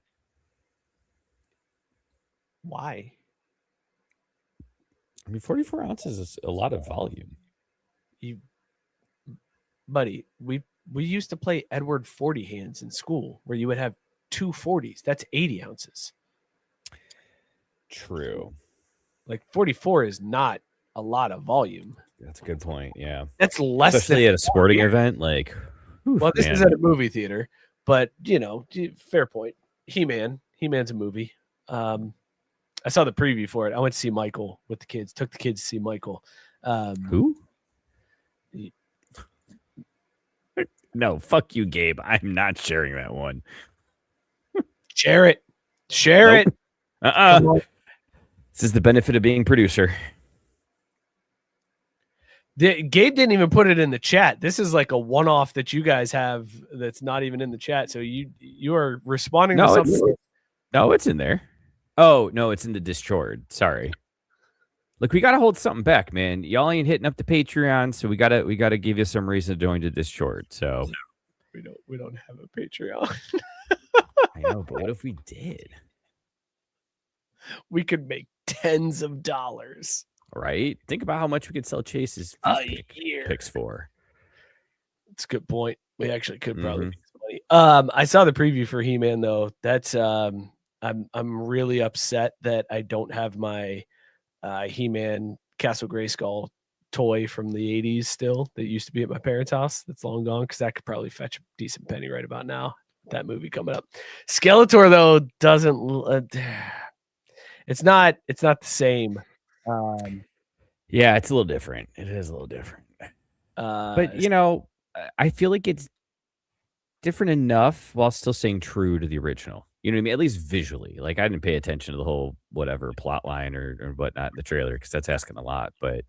Why? 44 ounces is a lot of volume. Buddy, we used to play Edward 40 hands in school where you would have 2 40s. That's 80 ounces. True. 44 is not a lot of volume. That's a good point. Yeah. That's less especially at a sporting event. This is at a movie theater, but fair point. He-Man's a movie. I saw the preview for it. I went to see Michael with the kids. Took the kids to see Michael. Who? No, fuck you, Gabe. I'm not sharing that one. Share it. It. This is the benefit of being producer. Gabe didn't even put it in the chat. This is like a one-off that you guys have that's not even in the chat. So you are responding to something. No, it's in there. Oh, no, it's in the Discord. Sorry. Look, we got to hold something back, man. Y'all ain't hitting up the Patreon, so we got to give you some reason to join the Discord. So no, we don't have a Patreon. I know, but what if we did? We could make tens of dollars. Right? Think about how much we could sell Chase's picks for. It's a good point. We actually could probably make some money. I saw the preview for He-Man though. That's I'm really upset that I don't have my He-Man Castle Grayskull toy from the 80s still that used to be at my parents' house. That's long gone because that could probably fetch a decent penny right about now. That movie coming up. Skeletor though doesn't. It's not the same. Yeah, it's a little different. It is a little different. But I feel like it's different enough while still staying true to the original. You know what I mean? At least visually. Like I didn't pay attention to the whole whatever plot line or whatnot in the trailer because that's asking a lot. But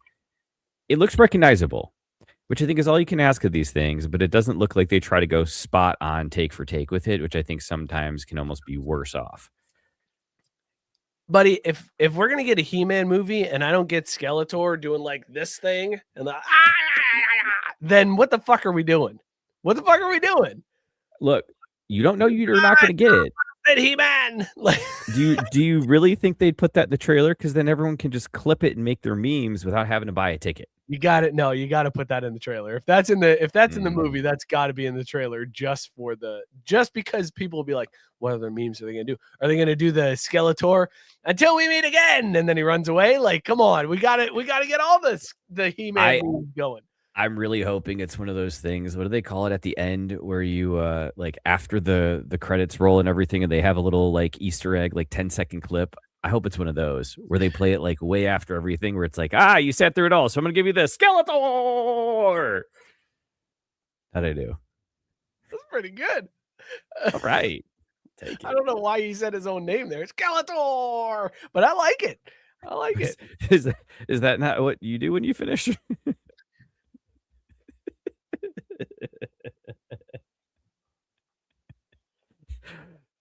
it looks recognizable, which I think is all you can ask of these things. But it doesn't look like they try to go spot on take for take with it, which I think sometimes can almost be worse off. Buddy, if we're gonna get a He-Man movie and I don't get Skeletor doing like this thing and then what the fuck are we doing? What the fuck are we doing? Look, you don't know you're not going to get it. He-Man. Like, do you really think they'd put that in the trailer? Because then everyone can just clip it and make their memes without having to buy a ticket. You got it. No, you got to put that in the trailer. If that's in the movie, that's got to be in the trailer just because people will be like, what other memes are they going to do? Are they going to do the Skeletor until we meet again? And then he runs away. Like, come on, we got to get all the He-Man memes going. I'm really hoping it's one of those things. What do they call it at the end where you like after the credits roll and everything and they have a little like Easter egg, like 10-second clip? I hope it's one of those where they play it like way after everything where it's like, you sat through it all. So I'm going to give you the Skeletor. How'd I do? That's pretty good. All right. Take it. I don't know why he said his own name there. Skeletor. But I like it. I like it. Is that not what you do when you finish?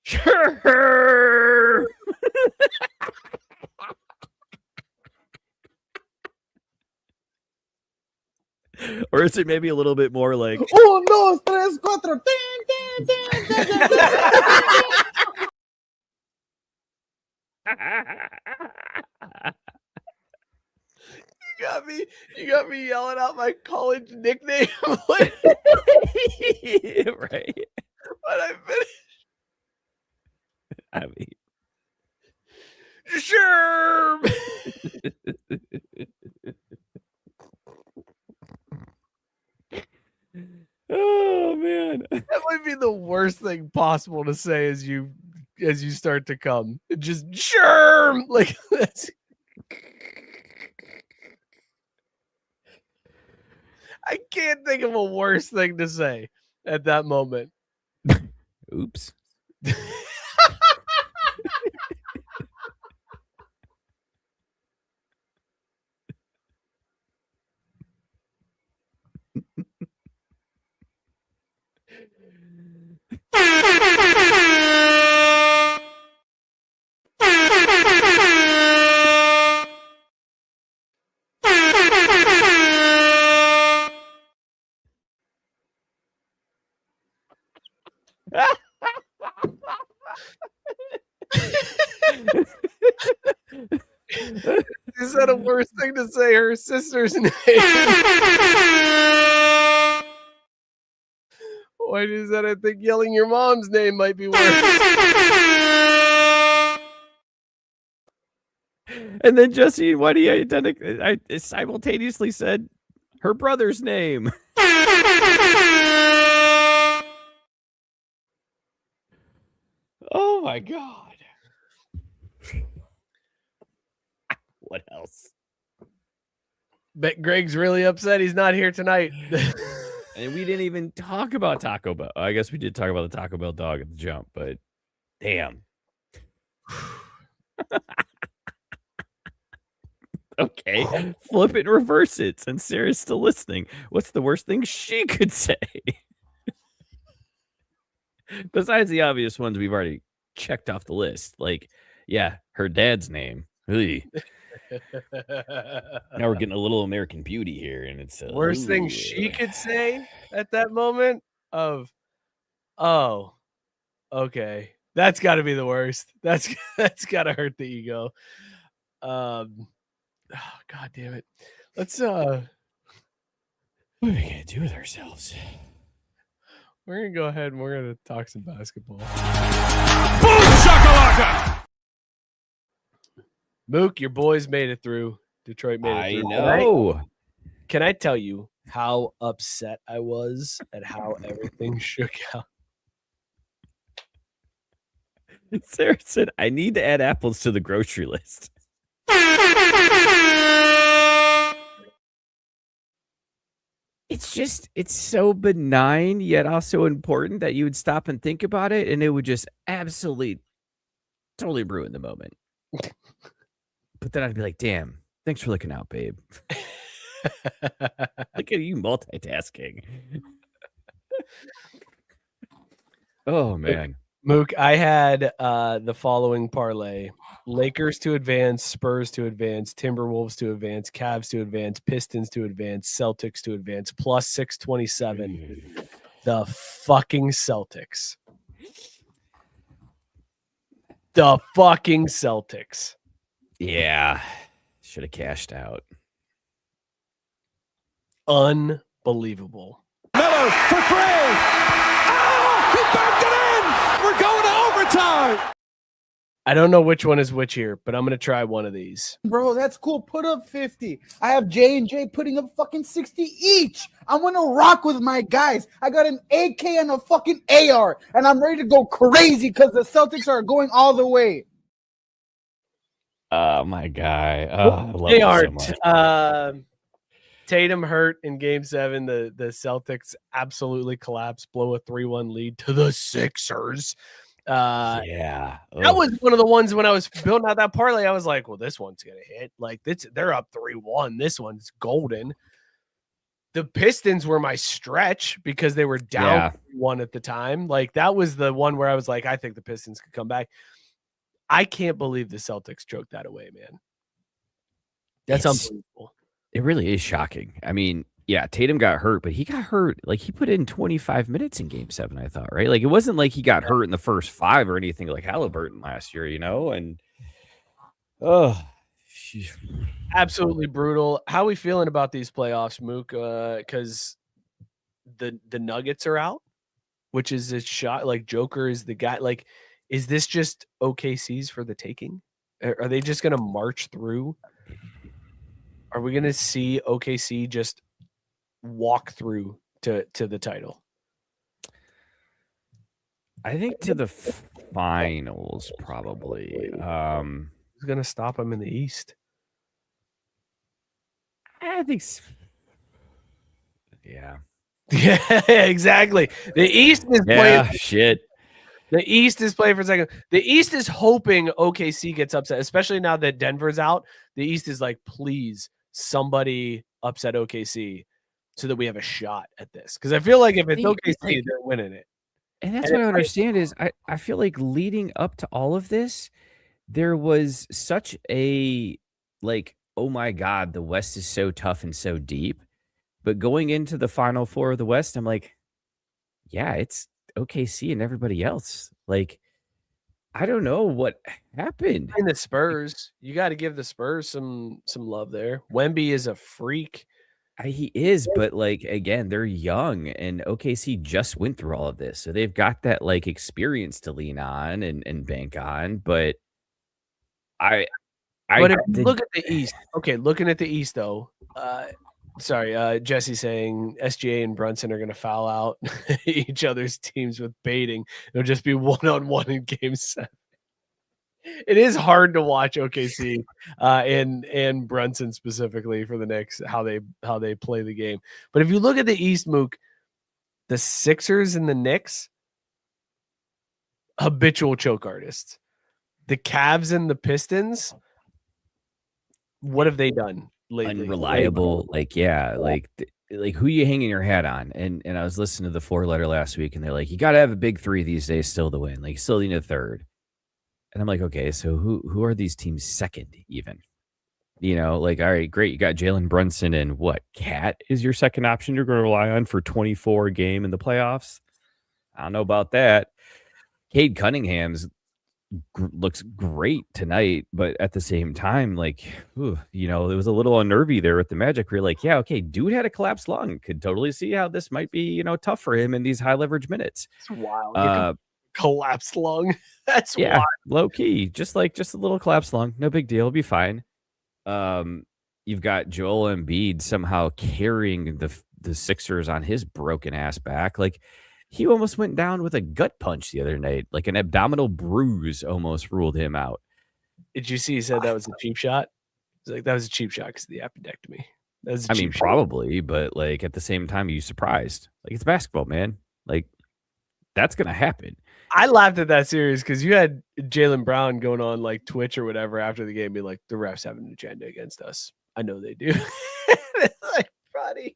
Sure. Or is it maybe a little bit more like 1, 2, 3, 4. You got me yelling out my college nickname. Right. But I finished. I mean, sure. Oh man, that might be the worst thing possible to say as you start to come. Just sure, like this. I can't think of a worse thing to say at that moment. Oops. Is that a worse thing to say her sister's name? Why is that? I think yelling your mom's name might be worse. And then Jesse and Whitey I simultaneously said her brother's name. Oh my God. What else? Bet Greg's really upset he's not here tonight. And we didn't even talk about Taco Bell. I guess we did talk about the Taco Bell dog at the jump, but damn. Okay, flip it and reverse it since Sarah's still listening. What's the worst thing she could say? Besides the obvious ones we've already checked off the list. Like, yeah, her dad's name. Now we're getting a little American Beauty here, and it's worst thing she could say at that moment of, oh, okay, that's got to be the worst. That's got to hurt the ego. Oh, God damn it. Let's what are we gonna do with ourselves? We're gonna go ahead and we're gonna talk some basketball. Boom shakalaka! Mook, your boys made it through. Detroit made it I through. know. Can I tell you how upset I was at how everything shook out? Sarah said, I need to add apples to the grocery list. It's so benign, yet also important that you would stop and think about it, and it would just absolutely, totally ruin the moment. But then I'd be like, damn, thanks for looking out, babe. Look at you multitasking. Oh, man. Mook, I had the following parlay. Lakers to advance, Spurs to advance, Timberwolves to advance, Cavs to advance, Pistons to advance, Celtics to advance, plus 627. The fucking Celtics. The fucking Celtics. Yeah. Should have cashed out. Unbelievable. Miller for three. Oh, he backed it in. We're going to overtime. I don't know which one is which here, but I'm going to try one of these. Bro, that's cool. Put up 50. I have J&J putting up fucking 60 each. I want to rock with my guys. I got an AK and a fucking AR, and I'm ready to go crazy because the Celtics are going all the way. Oh, my guy. Oh, I love They him aren't. so much. Tatum hurt in game 7. The Celtics absolutely collapsed, blow a 3-1 lead to the Sixers. Yeah. That was one of the ones when I was building out that parlay. I was like, well, this one's going to hit. Like, they're up 3-1. This one's golden. The Pistons were my stretch because they were down 1 at the time. Like, that was the one where I was like, I think the Pistons could come back. I can't believe the Celtics choked that away, man. That's unbelievable. It really is shocking. I mean, yeah, Tatum got hurt, but he got hurt. Like, he put in 25 minutes in game 7, I thought, right? Like, it wasn't like he got hurt in the first 5 or anything like Halliburton last year, you know? And, absolutely brutal. How are we feeling about these playoffs, Mook? Because the Nuggets are out, which is a shot. Like, Joker is the guy. Like, is this just OKC's for the taking? Are they just going to march through? Are we going to see OKC just walk through to the title? I think to the finals, probably. Who's going to stop them in the East? I think. Yeah. Yeah, exactly. The East is playing. Shit. The East is playing for a second. The East is hoping OKC gets upset, especially now that Denver's out. The East is like, please, somebody upset OKC so that we have a shot at this. Because I feel like if it's OKC, they're winning it. And that's what I understand is I feel like leading up to all of this, there was such a, like, oh my God, the West is so tough and so deep. But going into the Final Four of the West, I'm like, yeah, it's OKC and everybody else. Like, I don't know what happened. In the Spurs, you got to give the Spurs some love there. Wemby is a freak. He is, but like, again, they're young, and OKC just went through all of this, so they've got that like experience to lean on and bank on. But if you look at the East, okay, looking at the East though. Jesse saying SGA and Brunson are going to foul out each other's teams with baiting. It'll just be 1-on-1 in game 7. It is hard to watch OKC and Brunson specifically for the Knicks, how they play the game. But if you look at the East, Mook, the Sixers and the Knicks, habitual choke artists. The Cavs and the Pistons, what have they done lately? Unreliable, like who you hanging your hat on? And I was listening to the 4-letter last week, and they're like, you got to have a big 3 these days still to win. Like, you still need a third. And I'm like, okay, so who are these teams second even? You know, like, all right, great. You got Jalen Brunson and what? Cat is your second option you're going to rely on for 24 a game in the playoffs? I don't know about that. Cade Cunningham's looks great tonight, but at the same time, like, you know, it was a little unnervy there with the Magic. We're like, yeah, okay, dude had a collapsed lung. Could totally see how this might be, you know, tough for him in these high leverage minutes. It's wild. collapsed lung. That's Yeah, wild. low key, just a little collapse lung, no big deal, it'll be fine. You've got Joel Embiid somehow carrying the Sixers on his broken ass back. Like he almost went down with a gut punch the other night, like an abdominal bruise almost ruled him out. Did you see he said that was a cheap shot? He's like, that was a cheap shot because of the appendectomy. That was a cheap shot. Probably, but like at the same time, you surprised. Like it's basketball, man. Like that's gonna happen. I laughed at that series because you had Jaylen Brown going on like Twitch or whatever after the game, be like, the refs have an agenda against us. I know they do. It's like, buddy,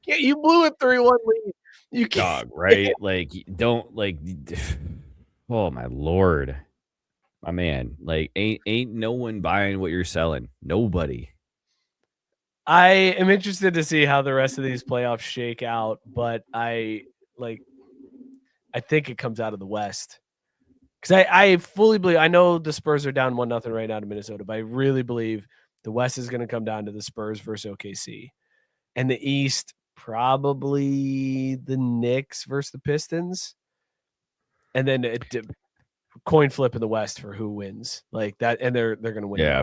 you blew a 3-1 lead. You can't, Dog, right? Like don't like. Oh my lord, my man. Like ain't no one buying what you're selling. Nobody. I am interested to see how the rest of these playoffs shake out, but I think it comes out of the West. Because I fully believe, I know the Spurs are down 1-0 right now to Minnesota, but I really believe the West is going to come down to the Spurs versus OKC. And the East, probably the Knicks versus the Pistons. And then a coin flip in the West for who wins. Like that, and they're going to win. Yeah.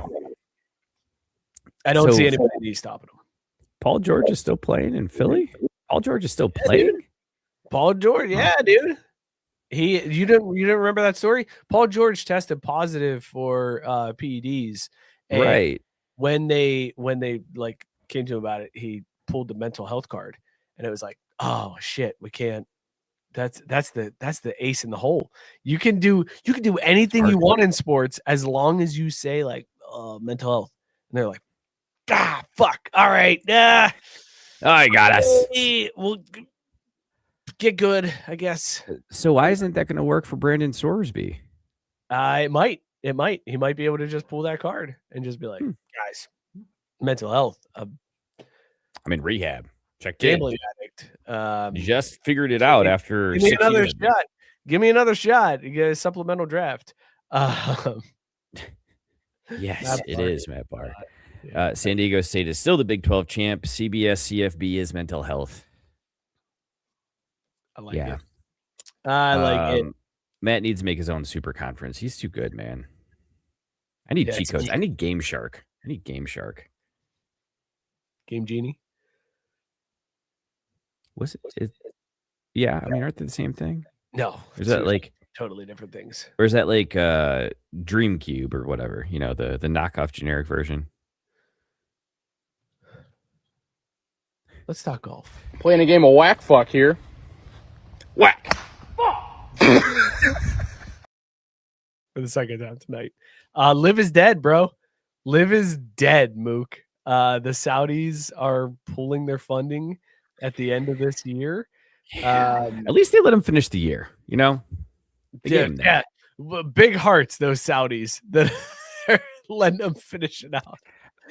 I don't see anybody in the East stopping them. Paul George is still playing in Philly? Paul George is still playing? Paul George, yeah, dude. You didn't remember that story? Paul George tested positive for PEDs. And Right. when they like came to him about it, he pulled the mental health card, and it was like, oh shit, we can't. That's the ace in the hole. You can do anything you want in sports as long as you say like mental health, and they're like, fuck, all right, I got us. We'll get good, I guess. So why isn't that going to work for Brandon Sorsby? It might. He might be able to just pull that card and just be like, guys, mental health. I'm in rehab. Check Gambling addict. Just figured it out after. Give me another shot. Give me another shot. You get a supplemental draft. Yes, it is, Matt Barr. San Diego State is still the Big 12 champ. CBS CFB is mental health. I like it. I like it. Matt needs to make his own super conference. He's too good, man. I need cheat codes. I need Game Shark. Game Genie. Was it? Yeah, I mean, aren't they the same thing? No. Is that like totally different things? Or is that like Dream Cube or whatever? You know, the knockoff generic version. Let's talk golf. Playing a game of whack fuck here. Whack. For the second time tonight. LIV is dead, bro. LIV is dead, Mook. The Saudis are pulling their funding at the end of this year. At least they let him finish the year, you know? Yeah. Big hearts, those Saudis that are letting them finish it out.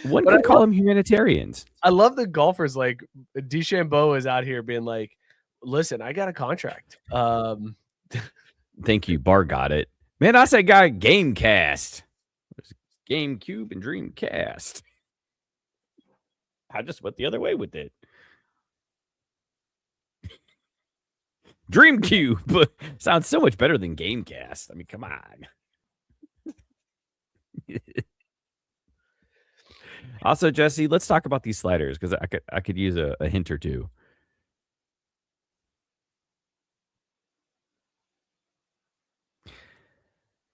One could call them humanitarians. I love the golfers. Like DeChambeau is out here being like, listen, I got a contract. Thank you. Bar got it. Man, I said got Gamecast. GameCube and Dreamcast. I just went the other way with it. Dreamcube sounds so much better than Gamecast. I mean, come on. Also, Jesse, let's talk about these sliders because I could use a hint or two.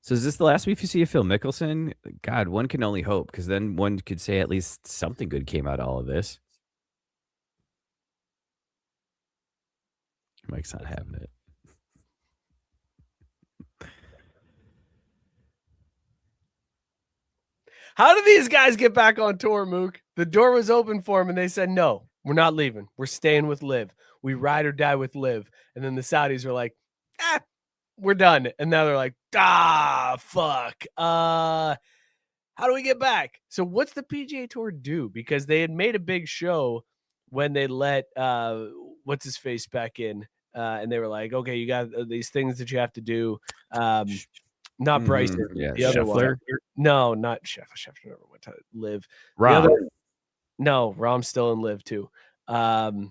So is this the last we see of Phil Mickelson? God, one can only hope because then one could say at least something good came out of all of this. Mike's not having it. How did these guys get back on tour, Mook? The door was open for them, and they said, no, we're not leaving. We're staying with LIV. We ride or die with LIV. And then the Saudis were like, we're done. And now they're like, fuck. How do we get back? So what's the PGA Tour do? Because they had made a big show when they let what's his face back in. And they were like, okay, you got these things that you have to do. Not Bryson. Yeah, the other Scheffler. one. No, not Scheffler. Scheffler never went to LIV. Rob. No, Rom's still in LIV too. God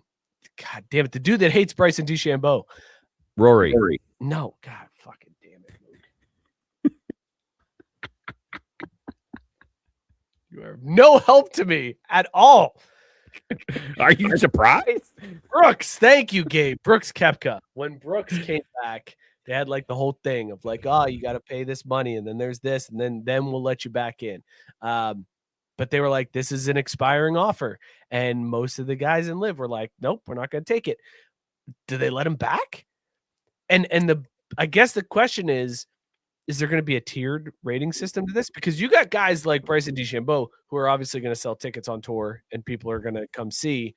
damn it. The dude that hates Bryson DeChambeau. Rory. No, God, fucking damn it. You are no help to me at all. Are you surprised? Brooks, thank you, Gabe. Brooks Koepka. When Brooks came back, they had like the whole thing of like, oh, you got to pay this money, and then there's this, and then we'll let you back in. But they were like, this is an expiring offer, and most of the guys in LIV were like, nope, we're not going to take it. Do they let him back? And I guess the question is there going to be a tiered rating system to this? Because you got guys like Bryson DeChambeau who are obviously going to sell tickets on tour and people are going to come see.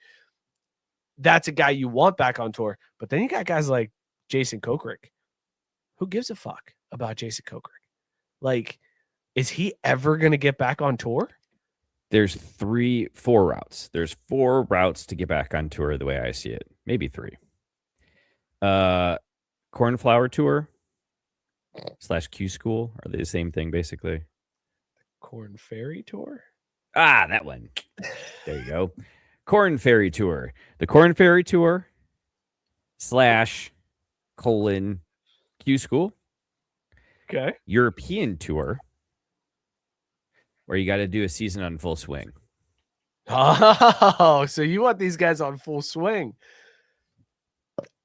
That's a guy you want back on tour. But then you got guys like Jason Kokrak. Who gives a fuck about Jason Kokrak? Like, is he ever going to get back on tour? There's 4 routes. There's 4 routes to get back on tour the way I see it. Maybe 3. Cornflower Tour / Q School. Are they the same thing, basically? Corn Ferry Tour? Ah, that one. There you go. Corn Ferry Tour. The Corn Ferry Tour / Q School. Okay. European Tour, where you got to do a season on Full Swing. Oh, so you want these guys on Full Swing.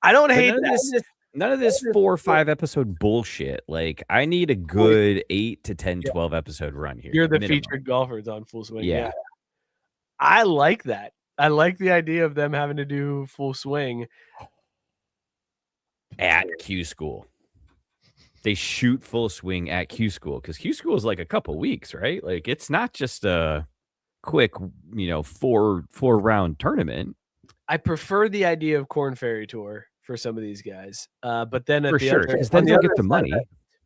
I don't hate that. None of this 4 or 5 episode bullshit. Like, I need a good 8 to 10, 12 episode run here. You're the minimum. featured golfers on Full Swing. Yeah. I like that. I like the idea of them having to do Full Swing at Q School. They shoot Full Swing at Q School because Q School is like a couple weeks, right? Like, it's not just a quick, 4 round tournament. I prefer the idea of Corn Ferry Tour for some of these guys. But then for sure, because then they'll get the money.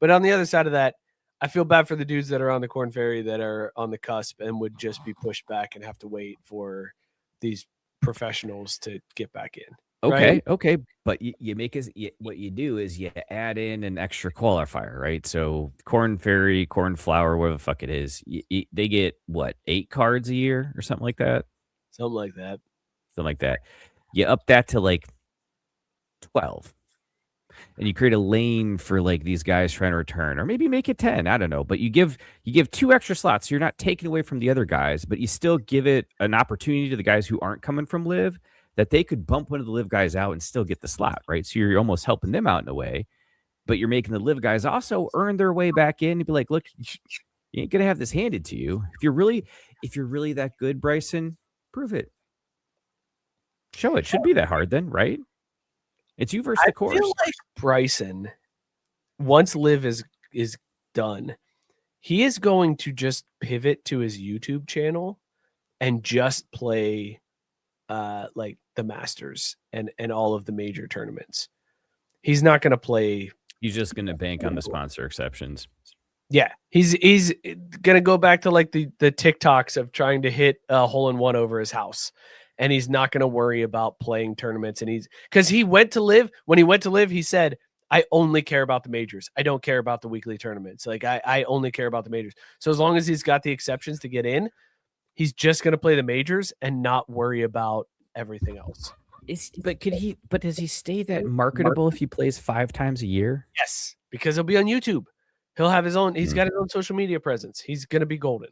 But on the other side of that, I feel bad for the dudes that are on the Corn Ferry that are on the cusp and would just be pushed back and have to wait for these professionals to get back in. Okay, right? but you make what you do is you add in an extra qualifier, right? So Corn Ferry, Cornflower, whatever the fuck it is, they get what, 8 cards a year or something like that. Something like that. You up that to like 12, and you create a lane for like these guys trying to return, or maybe make it 10. I don't know, but you give 2 extra slots. So you're not taking away from the other guys, but you still give it an opportunity to the guys who aren't coming from LIV that they could bump one of the LIV guys out and still get the slot, right? So you're almost helping them out in a way, but you're making the LIV guys also earn their way back in. You'd be like, look, you ain't gonna have this handed to you. If you're really that good, Bryson, prove it. Show it. Should be that hard then, right? It's you versus the course. I feel like Bryson, once LIV is done, he is going to just pivot to his YouTube channel and just play like the Masters and all of the major tournaments. He's not going to play. He's just going to bank on the sponsor exceptions. Yeah, he's going to go back to like the TikToks of trying to hit a hole-in-one over his house. And he's not going to worry about playing tournaments. And because he went to LIV. When he went to LIV, he said, I only care about the majors. I don't care about the weekly tournaments. Like I only care about the majors. So as long as he's got the exceptions to get in, he's just going to play the majors and not worry about everything else. But does he stay that marketable if he plays 5 times a year? Yes, because he'll be on YouTube. He'll have his own. He's got his own social media presence. He's going to be golden.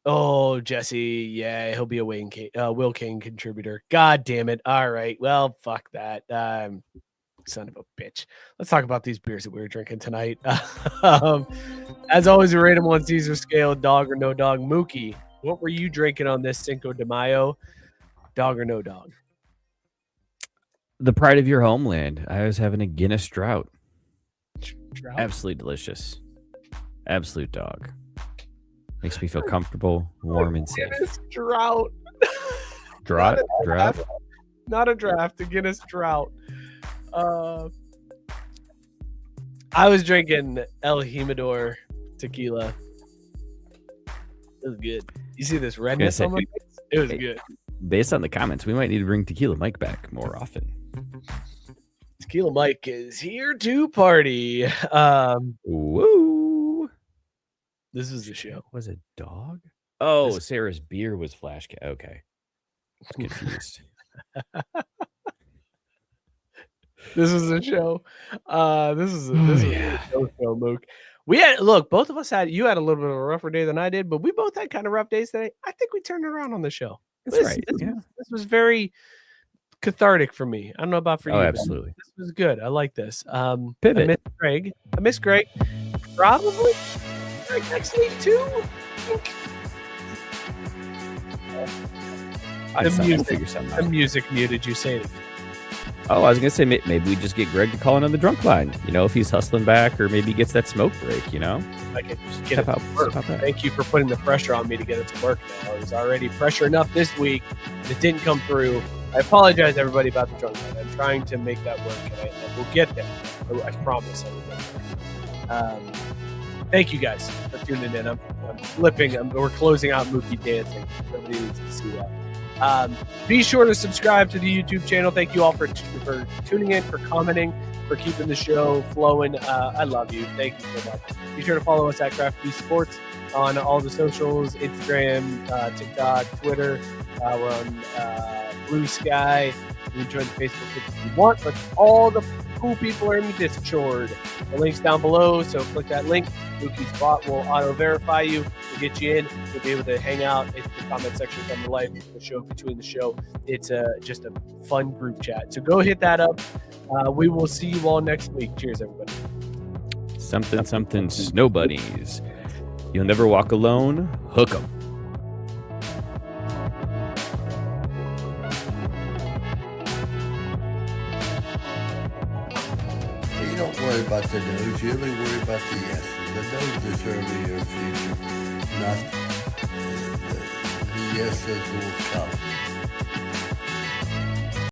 Oh, Jesse. Yeah, he'll be a Will King contributor. God damn it. All right. Well, fuck that. Son of a bitch. Let's talk about these beers that we were drinking tonight. As always, we rate them on Caesar scale, dog or no dog. Mookie, what were you drinking on this Cinco de Mayo? Dog or no dog? The pride of your homeland. I was having a Guinness Drought. Absolutely delicious. Absolute dog. Makes me feel comfortable, warm, and safe. Guinness Drought. Drought? Not a draft, a Guinness Drought. I was drinking El Jimador tequila. It was good. You see this redness on my face? It was good. Based on the comments, we might need to bring Tequila Mike back more often. Tequila Mike is here to party. Woo! This is the show. Was it dog? Oh, Sarah's beer was flash. Okay, confused. This is a show. This is a show, Mook. Both of us you had a little bit of a rougher day than I did, but we both had kind of rough days today. I think we turned around on the show. That's right. This was very cathartic for me. I don't know about for you. Absolutely. This was good. I like this. Pivot. I miss Greg. Probably Greg next week too. The music muted. You say it. Oh, I was gonna say maybe we just get Greg to call in on the drunk line. If he's hustling back, or maybe he gets that smoke break. I can just get it to work. Thank you for putting the pressure on me to get it to work. Now it was already pressure enough this week, and it didn't come through. I apologize, everybody, about the drunk line. I'm trying to make that work, and we'll get there. I promise I will get there. Thank you guys for tuning in. I'm flipping. We're closing out Mookie dancing. Nobody needs to see that. Be sure to subscribe to the YouTube channel. Thank you all for tuning in, for commenting, for keeping the show flowing. I love you. Thank you so much. Be sure to follow us at Craft Beast Sports on all the socials, Instagram, TikTok, Twitter. We're on Blue Sky. You can join the Facebook group if you want, but all the cool people are in the Discord. The link's down below, so click that link. Mookie's bot will auto-verify you. We'll get you in. You'll be able to hang out in the comment section on the live the show between the show. It's just a fun group chat. So go hit that up. We will see you all next week. Cheers, everybody. Something snow bunnies. You'll never walk alone. Hook 'em. Don't worry about the no's. You only worry about the yeses. The no's determine your future, not the yeses will come.